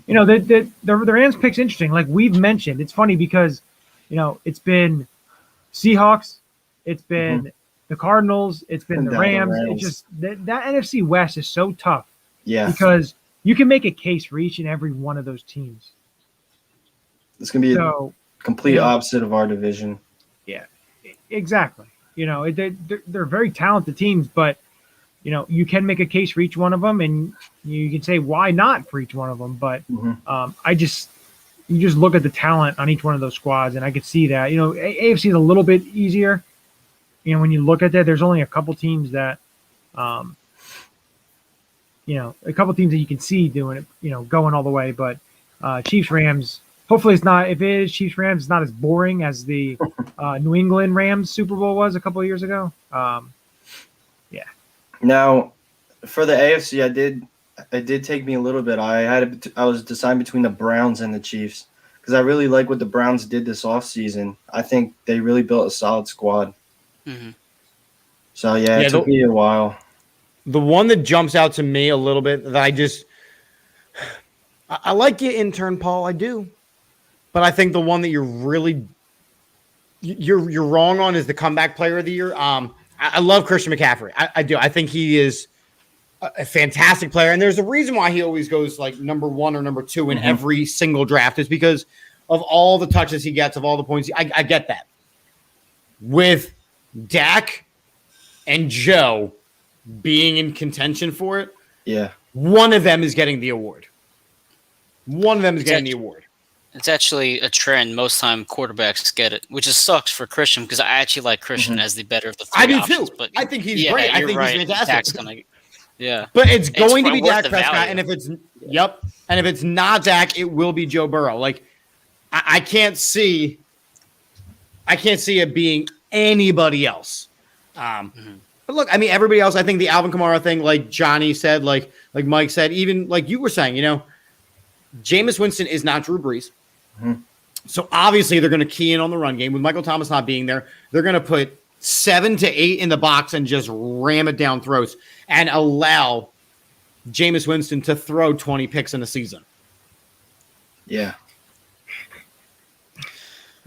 the Rams pick's interesting. Like we've mentioned, it's funny because, it's been Seahawks, it's been the Cardinals, it's been the Rams. It's just that NFC West is so tough. Yeah. Because you can make a case for each and every one of those teams. It's going to be a complete opposite of our division. Yeah, exactly. They're very talented teams, but you can make a case for each one of them, and you can say why not for each one of them. But you just look at the talent on each one of those squads, and I could see that. AFC is a little bit easier. When you look at that, there's only a couple teams that, a couple teams that you can see doing it, going all the way. But Chiefs Rams. Hopefully it's not. If it is Chiefs Rams, it's not as boring as the New England Rams Super Bowl was a couple of years ago. Now, for the AFC, it did take me a little bit. I was deciding between the Browns and the Chiefs because I really like what the Browns did this offseason. I think they really built a solid squad. Mm-hmm. So it took me a while. The one that jumps out to me a little bit that I like your intern, Paul. I do. But I think the one that you're wrong on is the comeback player of the year. I love Christian McCaffrey. I do. I think he is a fantastic player. And there's a reason why he always goes like number 1 or number 2 in every single draft is because of all the touches he gets, of all the points. I get that. With Dak and Joe being in contention for it, one of them is getting the award. It's actually a trend. Most time quarterbacks get it, which just sucks for Christian because I actually like Christian as the better of the three. I do options, too. But I think he's great. I think he's fantastic. But it's going to be Dak Prescott, value. and if it's not Dak, it will be Joe Burrow. Like I can't see it being anybody else. But look, I mean, everybody else. I think the Alvin Kamara thing, like Johnny said, like Mike said, even like you were saying, Jameis Winston is not Drew Brees. So obviously they're going to key in on the run game. With Michael Thomas not being there, they're going to put 7 to 8 in the box and just ram it down throats and allow Jameis Winston to throw 20 picks in a season. Yeah.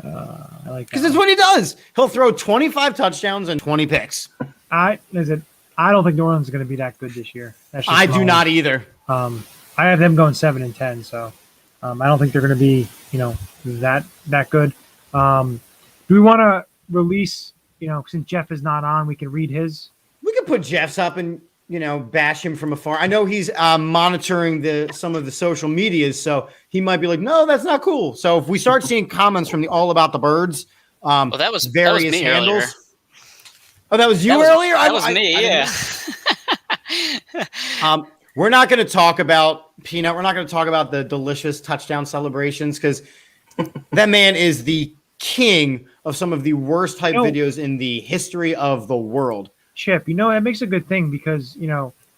I like because that's what he does. He'll throw 25 touchdowns and 20 picks. I don't think New Orleans is going to be that good this year. I do not either. I have them going 7-10, so I don't think they're going to be that good. Do we want to release? Since Jeff is not on, we can read his. We could put Jeff's up and bash him from afar. I know he's monitoring some of the social medias, so he might be like, "No, that's not cool." So if we start seeing comments from the All About the Birds, that was various me handles. Earlier. Oh, that was you earlier. That was me. Yeah. We're not going to talk about Peanut. We're not going to talk about the delicious touchdown celebrations because that man is the king of some of the worst type videos in the history of the world. Chip, it makes a good thing because,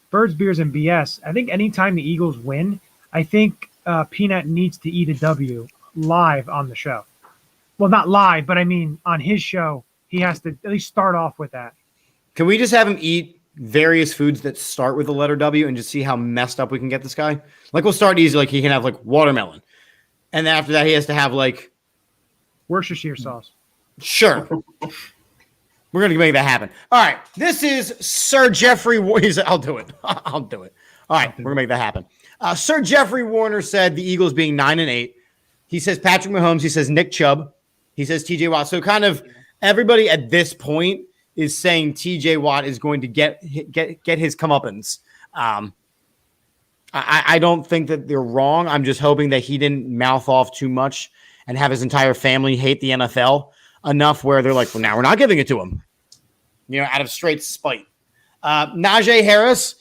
Birds, Beers, and BS, I think anytime the Eagles win, I think Peanut needs to eat a W live on the show. Well, not live, but I mean on his show, he has to at least start off with that. Can we just have him eat various foods that start with the letter W and just see how messed up we can get this guy? Like, we'll start easy. Like, he can have, watermelon. And then after that, he has to have, Worcestershire sauce. Sure. We're going to make that happen. All right. This is Sir Jeffrey. I'll do it. I'll do it. All right. We're going to make that happen. Sir Jeffrey Warner said the Eagles being 9-8. He says Patrick Mahomes. He says Nick Chubb. He says TJ Watt. So kind of everybody at this point is saying TJ Watt is going to get his comeuppance. I don't think that they're wrong. I'm just hoping that he didn't mouth off too much and have his entire family hate the NFL enough where they're like, well, now we're not giving it to him, out of straight spite. Najee Harris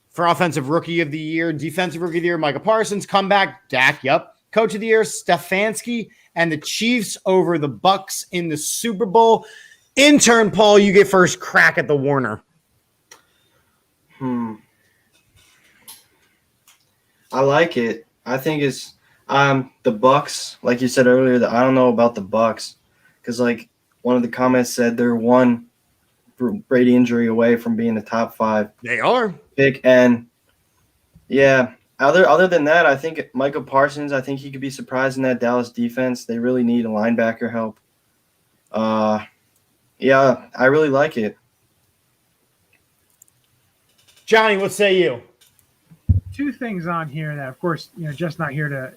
for Offensive Rookie of the Year, Defensive Rookie of the Year, Micah Parsons, comeback, Dak, yep. Coach of the Year, Stefanski, and the Chiefs over the Bucks in the Super Bowl. Intern Paul, you get first crack at the Warner. I like it. I think it's the Bucks, like you said earlier, I don't know about the Bucks because one of the comments said they're one Brady injury away from being a top 5 They are pick, and yeah. Other than that, I think Micah Parsons, I think he could be surprising that Dallas defense. They really need a linebacker help. Yeah, I really like it. Johnny, what say you? Two things on here that, of course, just not here to,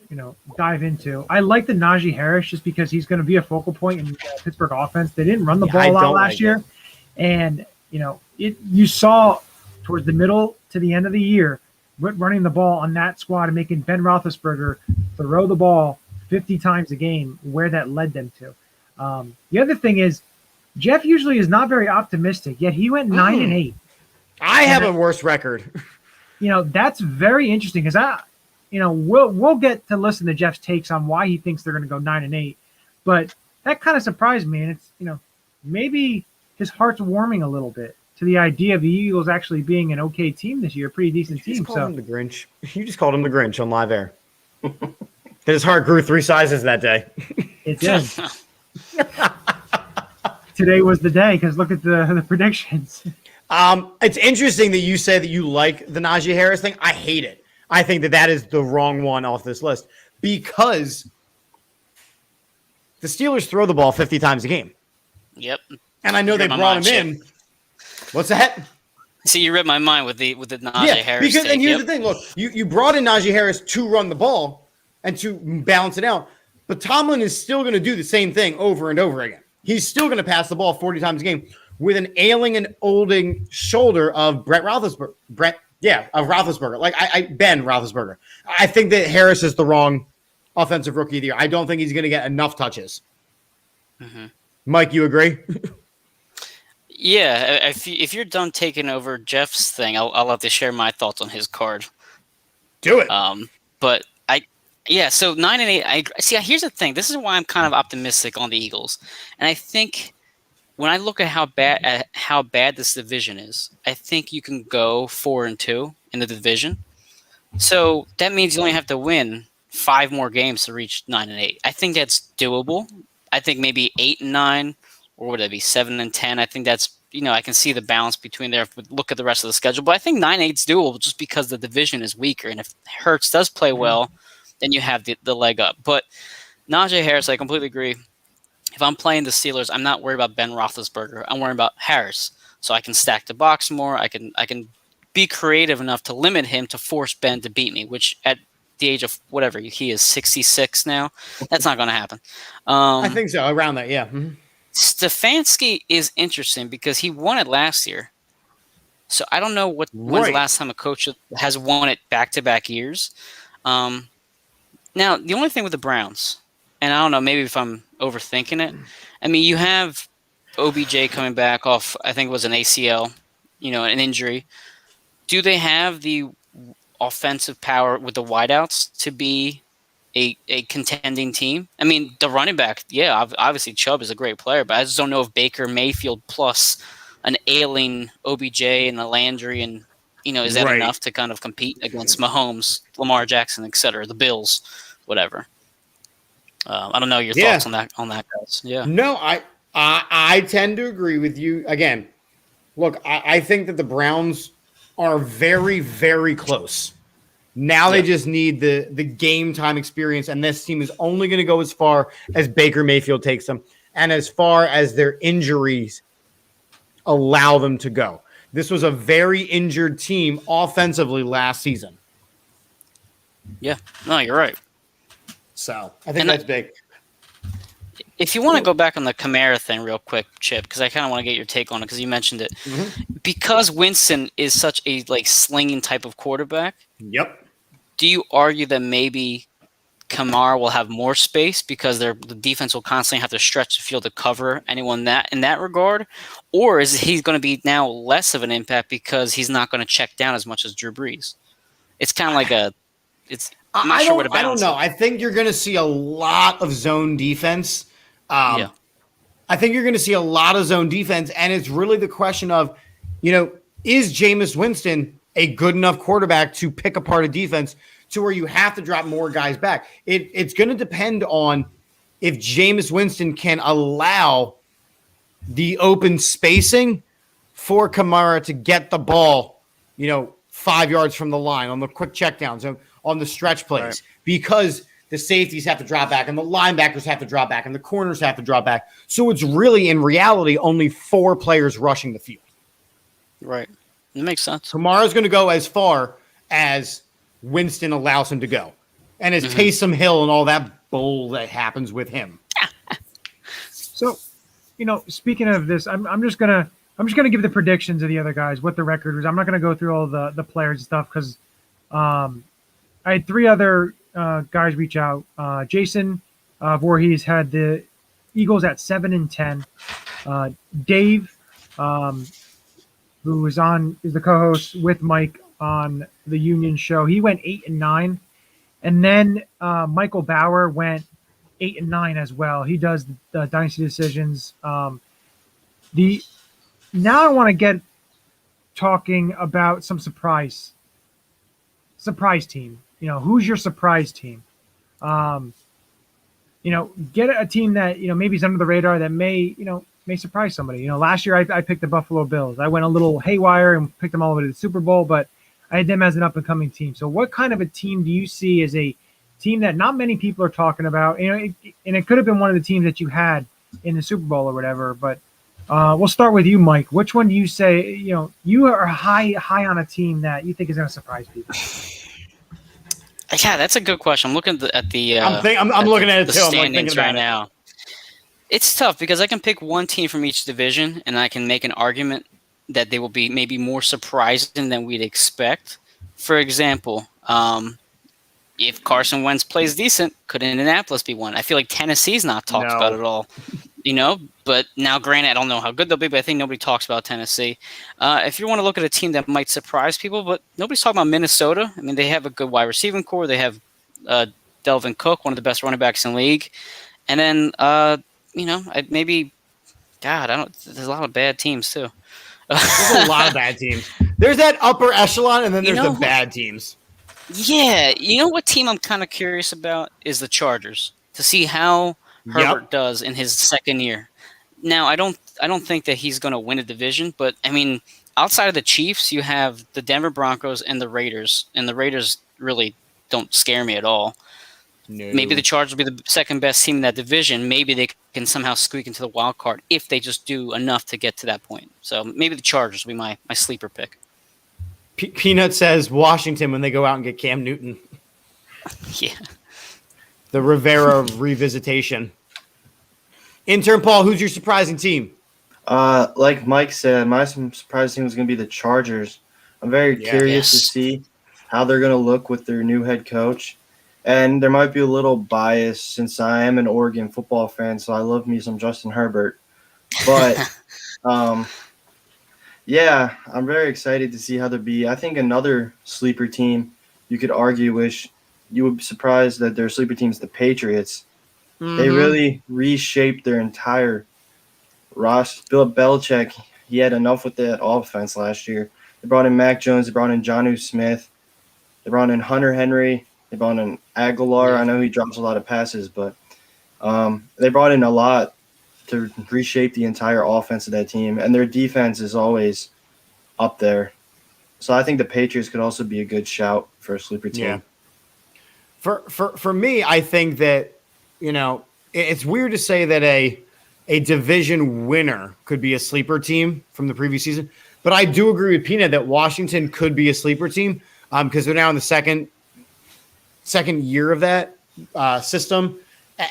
dive into. I like the Najee Harris just because he's going to be a focal point in the Pittsburgh offense. They didn't run the ball a lot last year. And, you saw towards the middle to the end of the year, running the ball on that squad and making Ben Roethlisberger throw the ball 50 times a game, where that led them to. The other thing is, Jeff usually is not very optimistic, yet he went 9-8. I have a worse record. That's very interesting because we'll get to listen to Jeff's takes on why he thinks they're going to go 9-8, but that kind of surprised me, and it's maybe his heart's warming a little bit to the idea of the Eagles actually being an okay team this year, a pretty decent team. So him the Grinch. You just called him the Grinch on live air. His heart grew 3 sizes that day. It did. Today was the day because look at the predictions. It's interesting that you say that you like the Najee Harris thing. I hate it. I think that is the wrong one off this list because the Steelers throw the ball 50 times a game. Yep. And I know they brought him in. What's that? See, you read my mind with the Najee Harris. Because, and here's the thing. Look, you brought in Najee Harris to run the ball and to balance it out. But Tomlin is still going to do the same thing over and over again. He's still going to pass the ball 40 times a game with an ailing and olding shoulder of Ben Roethlisberger. Ben Roethlisberger. I think that Harris is the wrong offensive rookie of the year. I don't think he's going to get enough touches. Mm-hmm. Mike, you agree? Yeah, if you're done taking over Jeff's thing, I'll have to share my thoughts on his card. Do it. But so 9-8. Here's the thing. This is why I'm kind of optimistic on the Eagles, and I think when I look at how bad this division is, I think you can go 4-2 in the division. So that means you only have to win 5 more games to reach 9-8. I think that's doable. I think maybe 8-9, or would that be 7-10? I think that's I can see the balance between there. If we look at the rest of the schedule, but I think 9-8 is doable just because the division is weaker, and if Hurts does play well, then you have the leg up. But Najee Harris, I completely agree. if I'm playing the Steelers, I'm not worried about Ben Roethlisberger. I'm worried about Harris, so I can stack the box more. I can be creative enough to limit him to force Ben to beat me, which at the age of whatever he is, 66 now, that's not going to happen. I think so, around that, yeah. Mm-hmm. Stefanski is interesting because he won it last year. So I don't know when's the last time a coach has won it back-to-back years. Now, the only thing with the Browns, and I don't know, maybe if I'm overthinking it, I mean, you have OBJ coming back off, I think it was an ACL, an injury. Do they have the offensive power with the wideouts to be a contending team? I mean, the running back, yeah, obviously Chubb is a great player, but I just don't know if Baker Mayfield plus an ailing OBJ and a Landry and, is that enough to kind of compete against Mahomes, Lamar Jackson, et cetera, the Bills, whatever. I don't know your thoughts on that, guys. Yeah. No, I tend to agree with you. Again, look, I think that the Browns are very, very close. Now they just need the game time experience, and this team is only going to go as far as Baker Mayfield takes them and as far as their injuries allow them to go. This was a very injured team offensively last season. Yeah, no, you're right. So I think that's big. If you want to go back on the Kamara thing real quick, Chip, because I kind of want to get your take on it because you mentioned it. Mm-hmm. Because Winston is such a slinging type of quarterback. Yep. Do you argue that maybe Kamara will have more space because the defense will constantly have to stretch the field to cover anyone in that regard? Or is he going to be now less of an impact because he's not going to check down as much as Drew Brees? It's kind of like I'm not sure what to balance. I don't know. I think you're going to see a lot of zone defense. I think you're going to see a lot of zone defense, and it's really the question of, is Jameis Winston a good enough quarterback to pick apart a defense to where you have to drop more guys back? It's going to depend on if Jameis Winston can allow the open spacing for Kamara to get the ball, 5 yards from the line on the quick checkdowns, on the stretch plays, because the safeties have to drop back and the linebackers have to drop back and the corners have to drop back. So it's really, in reality, only 4 players rushing the field. Right. It makes sense. Kamara's going to go as far as Winston allows him to go. And as Taysom Hill and all that bull that happens with him. So, speaking of this, I'm just gonna give the predictions of the other guys, what the record was. I'm not gonna go through all the players and stuff because I had 3 other guys reach out. Jason Voorhees had the Eagles at 7-10. Dave, who is the co-host with Mike on the Union Show, he went 8-9, and then Michael Bauer went 8-9 as well. He does the Dynasty Decisions. Now I want to get talking about some surprise team. Who's your surprise team? Get a team that maybe is under the radar that may surprise somebody. Last year I picked the Buffalo Bills. I went a little haywire and picked them all the way to the Super Bowl, but I had them as an up-and-coming team. So what kind of a team do you see as a team that not many people are talking about? And it could have been one of the teams that you had in the Super Bowl or whatever. But we'll start with you, Mike. Which one do you say? You are high on a team that you think is going to surprise people. Yeah, that's a good question. I'm looking at the. I'm looking at it too. I'm thinking right now. It's tough because I can pick one team from each division, and I can make an argument that they will be maybe more surprising than we'd expect. For example, if Carson Wentz plays decent, could Indianapolis be one? I feel like Tennessee's not talked about at all. But now, granted, I don't know how good they'll be, but I think nobody talks about Tennessee. If you want to look at a team that might surprise people, but nobody's talking about Minnesota. I mean, they have a good wide receiving core. They have Delvin Cook, one of the best running backs in the league. And then, maybe, there's a lot of bad teams, too. There's a lot of bad teams. There's that upper echelon, and then there's the bad teams. Yeah. What team I'm kind of curious about is the Chargers, to see how Herbert does in his second year. Now, I don't think that he's going to win a division, but I mean, outside of the Chiefs, you have the Denver Broncos and the Raiders really don't scare me at all. No. Maybe the Chargers will be the second best team in that division. Maybe they can somehow squeak into the wild card if they just do enough to get to that point. So maybe the Chargers will be my sleeper pick. Peanut says Washington when they go out and get Cam Newton. Yeah. The Rivera revisitation. Intern Paul, who's your surprising team? Like Mike said, my surprising team was going to be the Chargers. I'm very curious to see how they're going to look with their new head coach. And there might be a little bias since I am an Oregon football fan, so I love me some Justin Herbert. But, yeah, I'm very excited to see how they'll be. I think another sleeper team you could argue, which you would be surprised that their sleeper team is the Patriots. Mm-hmm. They really reshaped their entire roster. Bill Belichick, he had enough with that offense last year. They brought in Mac Jones. They brought in Jonnu Smith. They brought in Hunter Henry. They brought in Aguilar. I know he drops a lot of passes, but they brought in a lot to reshape the entire offense of that team. And their defense is always up there. So I think the Patriots could also be a good shout for a sleeper team. Yeah. For me, I think that, it's weird to say that a division winner could be a sleeper team from the previous season. But I do agree with Peanut that Washington could be a sleeper team because they're now in the second year of that system.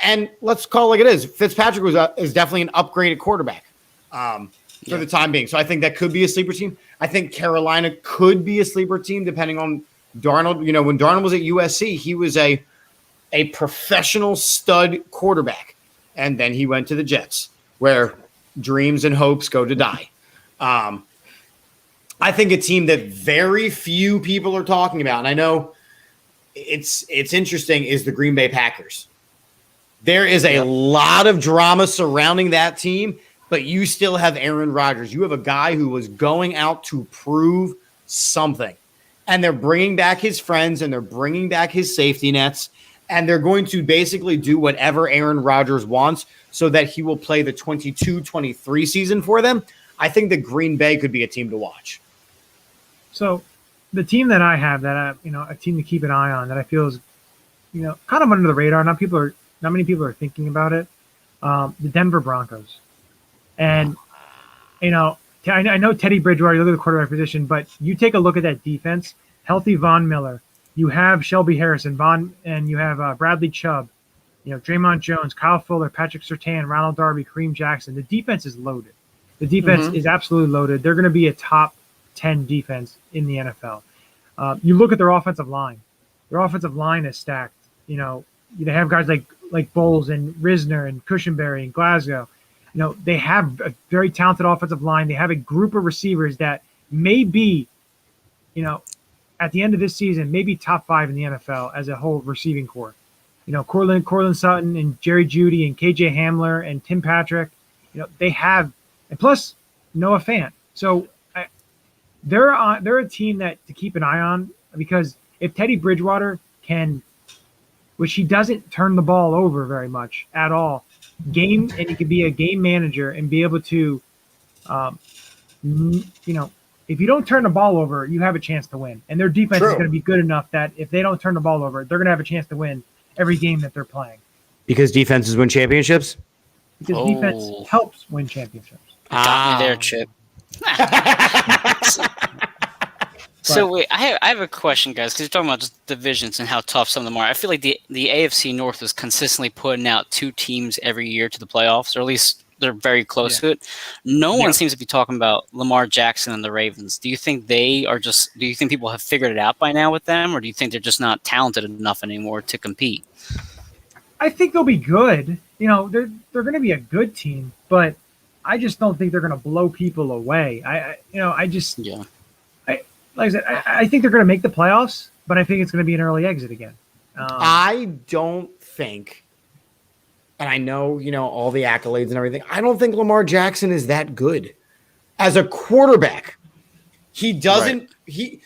And let's call it like it is. Fitzpatrick is definitely an upgraded quarterback for the time being. So I think that could be a sleeper team. I think Carolina could be a sleeper team depending on Darnold. When Darnold was at USC, he was a professional stud quarterback. And then he went to the Jets where dreams and hopes go to die. I think a team that very few people are talking about, and I know it's interesting, is the Green Bay Packers. There is a lot of drama surrounding that team, but you still have Aaron Rodgers. You have a guy who was going out to prove something. And they're bringing back his friends, and they're bringing back his safety nets, and they're going to basically do whatever Aaron Rodgers wants so that he will play the 22-23 season for them. I think that Green Bay could be a team to watch. So the team that I have that, a team to keep an eye on that I feel is, kind of under the radar. Not many people are thinking about it. The Denver Broncos. And, I know Teddy Bridgewater, you look at the quarterback position, but you take a look at that defense, healthy Von Miller. You have Shelby Harrison, and you have Bradley Chubb, Draymond Jones, Kyle Fuller, Patrick Surtain, Ronald Darby, Kareem Jackson. The defense is loaded. The defense is absolutely loaded. They're going to be a top 10 defense in the NFL. You look at their offensive line. Their offensive line is stacked. They have guys like Bowles and Risner and Cushenberry and Glasgow. They have a very talented offensive line. They have a group of receivers that may be, at the end of this season, maybe top 5 in the NFL as a whole receiving core. Cortland Sutton and Jerry Jeudy and KJ Hamler and Tim Patrick. They have, and plus Noah Fant. So they're a team that to keep an eye on, because if Teddy Bridgewater can, which he doesn't turn the ball over very much at all, and he can be a game manager and be able to, if you don't turn the ball over, you have a chance to win. And their defense is going to be good enough that if they don't turn the ball over, they're going to have a chance to win every game that they're playing. Because defenses win championships? Because defense helps win championships. Got me there, Chip. So wait, I have a question, guys, because you're talking about just divisions and how tough some of them are. I feel like the AFC North is consistently putting out 2 teams every year to the playoffs, or at least they're very close to it. No one seems to be talking about Lamar Jackson and the Ravens. Do you think do you think people have figured it out by now with them, or do you think they're just not talented enough anymore to compete? I think they'll be good. They're going to be a good team, but I just don't think they're going to blow people away. Like I said, I think they're going to make the playoffs, but I think it's going to be an early exit again. I don't think, and I know, all the accolades and everything, I don't think Lamar Jackson is that good as a quarterback. He doesn't,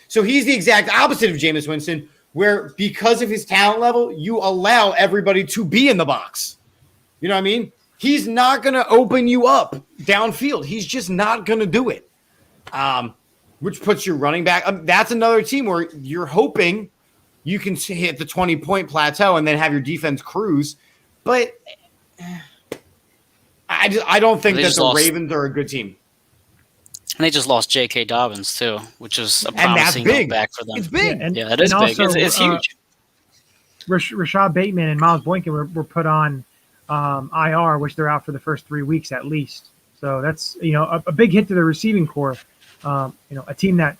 so he's the exact opposite of Jameis Winston, where because of his talent level, you allow everybody to be in the box. You know what I mean? He's not going to open you up downfield. He's just not going to do it. Which puts your running back. That's another team where you're hoping you can hit the 20-point plateau and then have your defense cruise. But I don't think that the Ravens are a good team. And they just lost J.K. Dobbins too, which is a And that's promising big. back for them. It's big. Yeah, it is big. Also, It's huge. Rashad Bateman and Miles Boykin were put on IR, which they're out for the first 3 weeks at least. So that's a big hit to the receiving core. A team that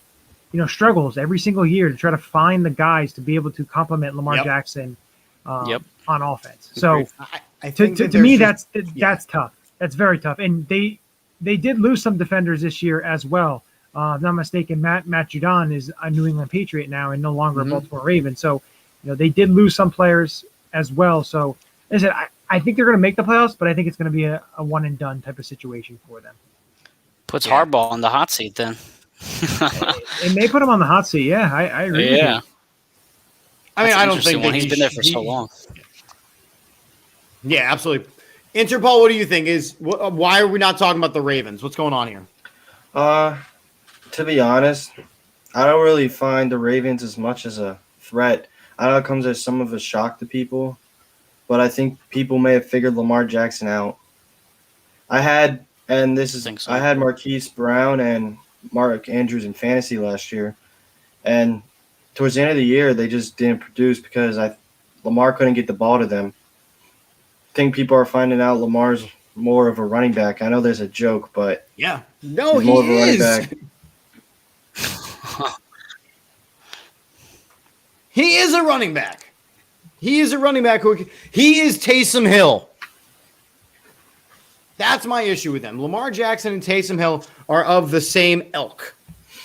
struggles every single year to try to find the guys to be able to complement Lamar Jackson on offense. So I think to me, that's tough. That's very tough. And they did lose some defenders this year as well. If I'm not mistaken, Matt Judon is a New England Patriot now and no longer a Baltimore Raven. So they did lose some players as well. So as I said, I think they're going to make the playoffs, but I think it's going to be a one and done type of situation for them. Puts Harbaugh on the hot seat then. It may put him on the hot seat. Yeah, I agree. Yeah. With you. I mean, I don't think that he's been there for so long. Yeah, absolutely. Interpol, what do you think? Why are we not talking about the Ravens? What's going on here? To be honest, I don't really find the Ravens as much as a threat. I know it comes as some of a shock to people, but I think people may have figured Lamar Jackson out. I had Marquise Brown and Mark Andrews in fantasy last year, and towards the end of the year, they just didn't produce because Lamar couldn't get the ball to them. I think people are finding out Lamar's more of a running back. I know there's a joke, but he's more of a running back. He is a running back. He is a running back. He is Taysom Hill. That's my issue with them. Lamar Jackson and Taysom Hill are of the same ilk.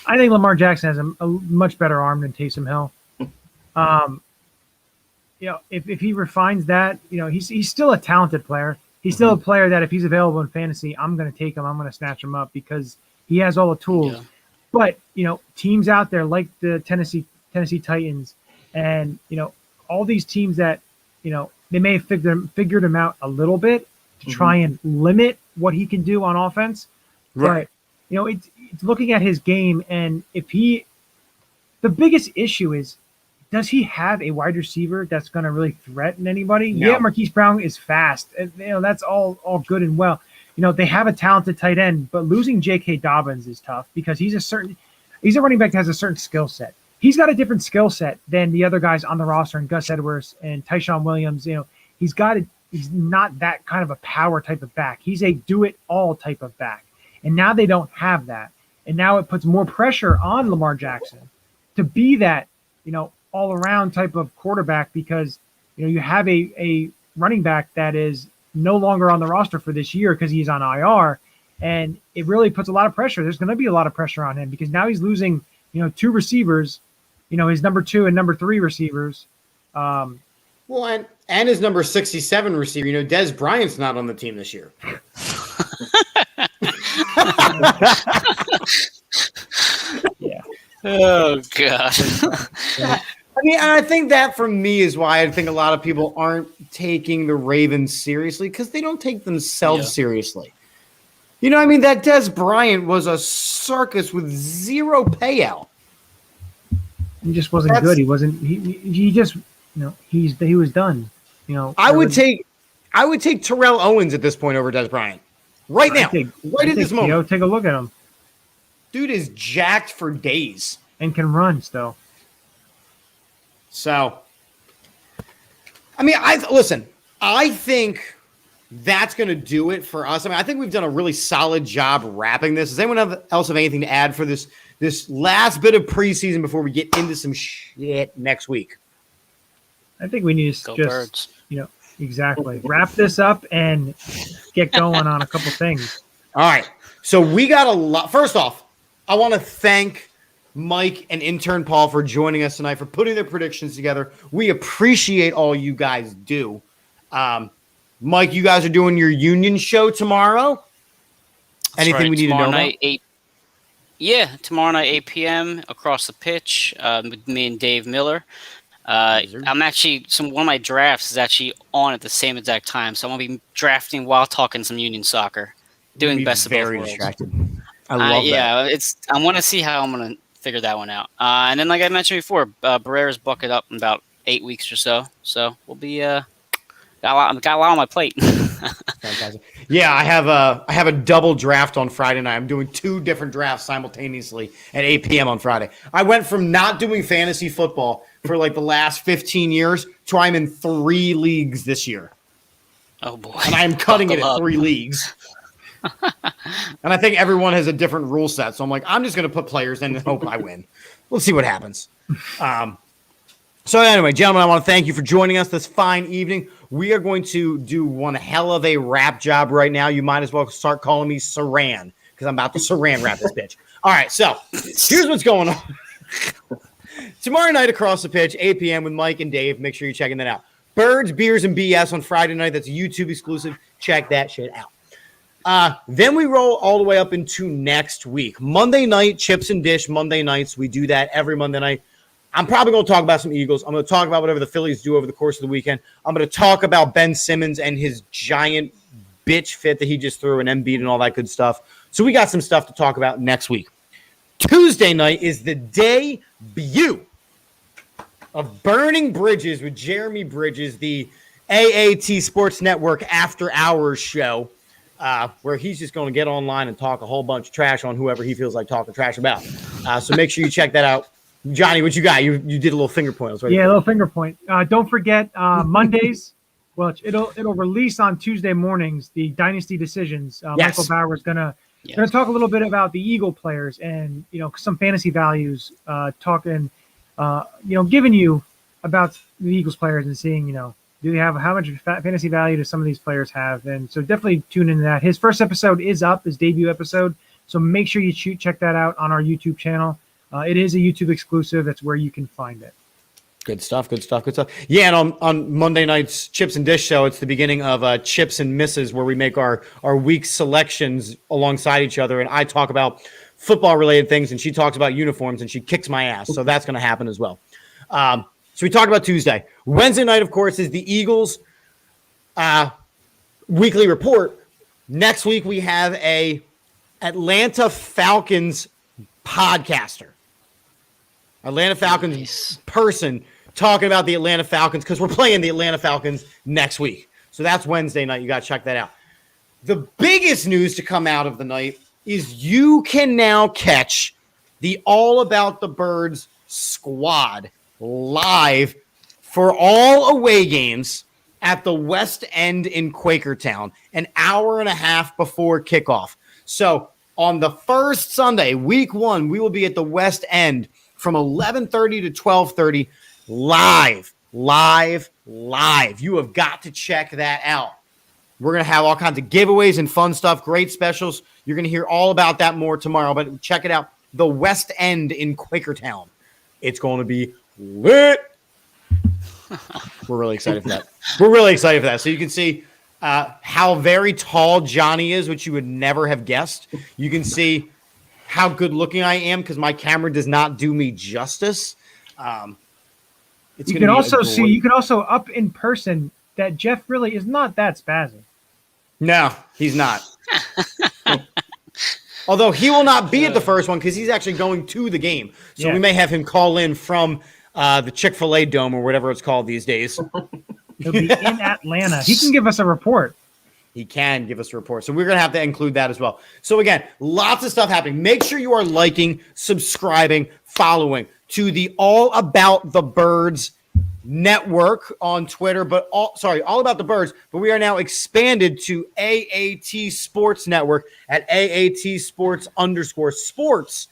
I think Lamar Jackson has a much better arm than Taysom Hill. If he refines that, he's still a talented player. He's still a player that if he's available in fantasy, I'm going to take him. I'm going to snatch him up because he has all the tools. Yeah. But, teams out there like the Tennessee Titans and, all these teams that, they may have figured him out a little bit to try and limit what he can do on offense. Right. But, it's looking at his game. And the biggest issue is, does he have a wide receiver that's going to really threaten anybody? No. Yeah, Marquise Brown is fast. That's all good and well. They have a talented tight end, but losing J.K. Dobbins is tough because he's a running back that has a certain skill set. He's got a different skill set than the other guys on the roster, and Gus Edwards and Tyshawn Williams. He's not that kind of a power type of back. He's a do-it-all type of back. And now they don't have that. And now it puts more pressure on Lamar Jackson to be that, all-around type of quarterback because, you have a running back that is no longer on the roster for this year because he's on IR. And it really puts a lot of pressure. There's going to be a lot of pressure on him because now he's losing, two receivers, his number 2 and number 3 receivers. And his number 67 receiver, Dez Bryant's not on the team this year. Yeah. Oh, God. I think that for me is why I think a lot of people aren't taking the Ravens seriously because they don't take themselves seriously. That Dez Bryant was a circus with zero payout. He just wasn't good. He wasn't. He just. He was done. I would take Terrell Owens at this point over Dez Bryant right now. Right at this moment. Take a look at him. Dude is jacked for days and can run still. So, I think that's going to do it for us. I think we've done a really solid job wrapping this. Does anyone else have anything to add for this last bit of preseason before we get into some shit next week? I think we need to just, exactly wrap this up and get going on a couple things. All right. So we got a lot. First off, I want to thank Mike and intern Paul for joining us tonight, for putting their predictions together. We appreciate all you guys do. Mike, you guys are doing your union show tomorrow. Anything we need to know about? Tomorrow night, 8 p.m. across the pitch with me and Dave Miller. I'm actually one of my drafts is actually on at the same exact time, so I'm gonna be drafting while talking some union soccer, doing best of both worlds. Distracted. I love that. I want to see how I'm gonna figure that one out. And then, like I mentioned before, Barrera's bucket up in about 8 weeks or so. So we'll be got a lot on my plate. Fantastic. Yeah, I have a double draft on Friday night. I'm doing 2 different drafts simultaneously at 8 p.m. on Friday. I went from not doing fantasy football for like the last 15 years to I'm in 3 leagues this year. Oh boy! And I am cutting it at 3 leagues. And I think everyone has a different rule set. So I'm like, I'm just going to put players in and hope I win. We'll see what happens. So anyway, gentlemen, I want to thank you for joining us this fine evening. We are going to do one hell of a rap job right now. You might as well start calling me Saran because I'm about to Saran rap this bitch. All right, so here's what's going on. Tomorrow night across the pitch, 8 p.m. with Mike and Dave. Make sure you're checking that out. Birds, Beers, and BS on Friday night. That's a YouTube exclusive. Check that shit out. Then we roll all the way up into next week. Monday night, Chips and Dish Monday nights. We do that every Monday night. I'm probably going to talk about some Eagles. I'm going to talk about whatever the Phillies do over the course of the weekend. I'm going to talk about Ben Simmons and his giant bitch fit that he just threw and Embiid and all that good stuff. So we got some stuff to talk about next week. Tuesday night is the debut of Burning Bridges with Jeremy Bridges, the AAT Sports Network After Hours show, where he's just going to get online and talk a whole bunch of trash on whoever he feels like talking trash about. So make sure you check that out. Johnny, what you got? You did a little finger point. Yeah, a little finger point. Don't forget Mondays. Well, it'll release on Tuesday mornings. The Dynasty Decisions. Yes. Michael Bauer is gonna talk a little bit about the Eagle players and some fantasy values. Talking, giving you about the Eagles players and seeing do they have how much fantasy value do some of these players have? And so definitely tune into that. His first episode is up, his debut episode. So make sure you check that out on our YouTube channel. It is a YouTube exclusive. That's where you can find it. Good stuff. Yeah, and on Monday night's Chips and Dish show, it's the beginning of Chips and Misses, where we make our week selections alongside each other, and I talk about football-related things, and she talks about uniforms, and she kicks my ass. So that's going to happen as well. So we talked about Tuesday. Wednesday night, of course, is the Eagles weekly report. Next week, we have a Atlanta Falcons podcaster. Atlanta Falcons person talking about the Atlanta Falcons because we're playing the Atlanta Falcons next week. So that's Wednesday night. You got to check that out. The biggest news to come out of the night is you can now catch the All About the Birds squad live for all away games at the West End in Quakertown, an hour and a half before kickoff. So on the first Sunday, week 1, we will be at the West End from 11:30 to 12:30 live. You have got to check that out. We're going to have all kinds of giveaways and fun stuff, great specials. You're going to hear all about that more tomorrow, but check it out. The West End in Quakertown. It's going to be lit. We're really excited for that. So you can see how very tall Johnny is, which you would never have guessed. You can see how good looking I am because my camera does not do me justice. You can also up in person that Jeff really is not that spazzy. No, he's not. Although he will not be at the first one because he's actually going to the game. So we may have him call in from the Chick-fil-A Dome or whatever it's called these days. He'll be in Atlanta. He can give us a report. He can give us a report. So we're going to have to include that as well. So again, lots of stuff happening. Make sure you are liking, subscribing, following to the All About the Birds network on Twitter, All About the Birds, but we are now expanded to AAT Sports Network at AATSports _sports.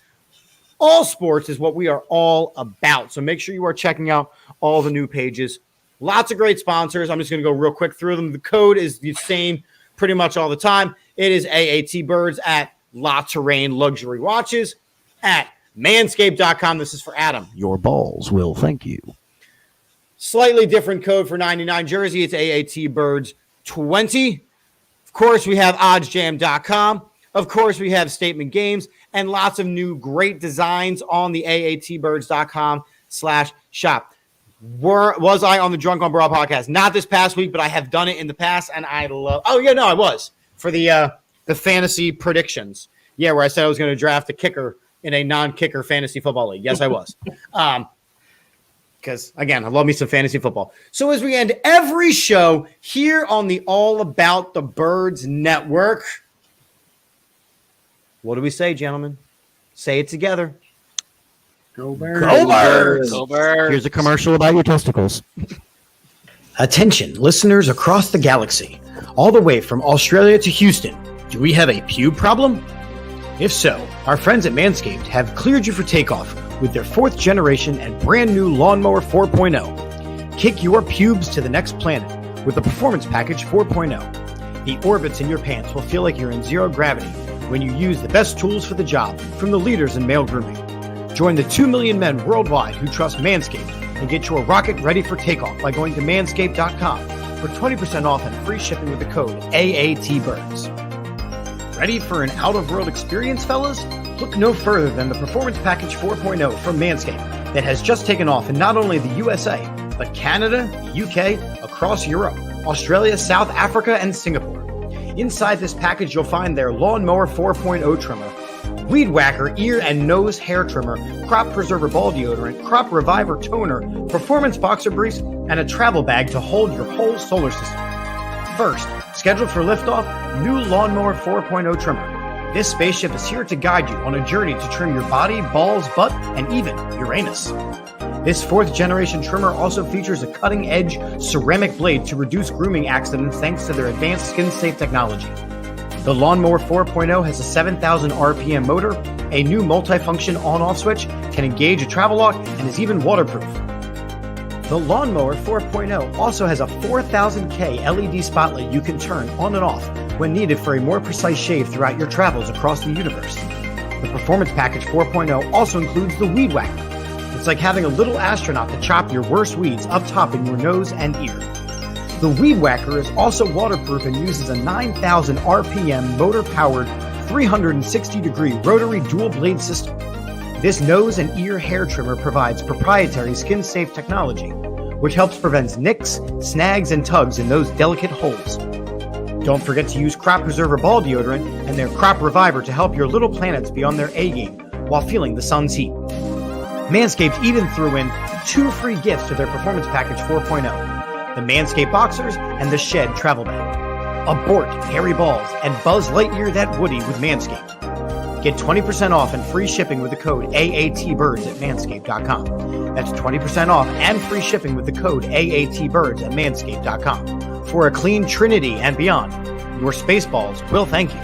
All sports is what we are all about. So make sure you are checking out all the new pages. Lots of great sponsors. I'm just going to go real quick through them. The code is the same pretty much all the time. It is AAT Birds at La Terrain Luxury Watches at manscaped.com. This is for Adam. Your balls will thank you. Slightly different code for 99 jersey. It's AAT Birds 20. Of course, we have oddsjam.com. Of course, we have Statement Games and lots of new great designs on the AATbirds.com/shop. Was I on the Drunk on Broad podcast? Not this past week, but I have done it in the past, and I love. Oh yeah, no, I was for the fantasy predictions. Yeah, where I said I was going to draft a kicker in a non-kicker fantasy football league. Yes, I was. Because, again, I love me some fantasy football. So as we end every show here on the All About the Birds Network, what do we say, gentlemen? Say it together. Go Birds. Go Birds. Go Birds. Here's a commercial about your testicles. Attention, listeners across the galaxy, all the way from Australia to Houston. Do we have a pube problem? If so, our friends at Manscaped have cleared you for takeoff with their 4th generation and brand new Lawnmower 4.0. Kick your pubes to the next planet with the Performance Package 4.0. The orbits in your pants will feel like you're in zero gravity when you use the best tools for the job from the leaders in male grooming. Join the 2 million men worldwide who trust Manscaped and get your rocket ready for takeoff by going to manscaped.com for 20% off and free shipping with the code AATBirds. Ready for an out-of-world experience, fellas? Look no further than the Performance Package 4.0 from Manscaped that has just taken off in not only the USA, but Canada, the UK, across Europe, Australia, South Africa, and Singapore. Inside this package, you'll find their Lawnmower 4.0 trimmer, Weed Whacker ear and nose hair trimmer, Crop Preserver ball deodorant, Crop Reviver toner, Performance boxer briefs, and a travel bag to hold your whole solar system. First, scheduled for liftoff, new Lawnmower 4.0 trimmer. This spaceship is here to guide you on a journey to trim your body, balls, butt, and even Uranus. This 4th generation trimmer also features a cutting-edge ceramic blade to reduce grooming accidents thanks to their advanced skin-safe technology. The Lawnmower 4.0 has a 7,000 RPM motor, a new multifunction on-off switch, can engage a travel lock, and is even waterproof. The Lawnmower 4.0 also has a 4000K LED spotlight you can turn on and off when needed for a more precise shave throughout your travels across the universe. The Performance Package 4.0 also includes the Weed Whacker. It's like having a little astronaut to chop your worst weeds up top in your nose and ear. The Weed Whacker is also waterproof and uses a 9,000 RPM motor-powered 360-degree rotary dual-blade system. This nose and ear hair trimmer provides proprietary skin-safe technology, which helps prevent nicks, snags, and tugs in those delicate holes. Don't forget to use Crop Preserver ball deodorant and their Crop Reviver to help your little planets be on their A-game while feeling the sun's heat. Manscaped even threw in 2 free gifts to their Performance Package 4.0, the Manscaped Boxers and the Shed Travel Bag. Abort hairy balls and Buzz Lightyear that Woody with Manscaped. Get 20% off and free shipping with the code AATBirds at manscaped.com. That's 20% off and free shipping with the code AATBirds at manscaped.com. For a clean trinity and beyond, your Spaceballs will thank you.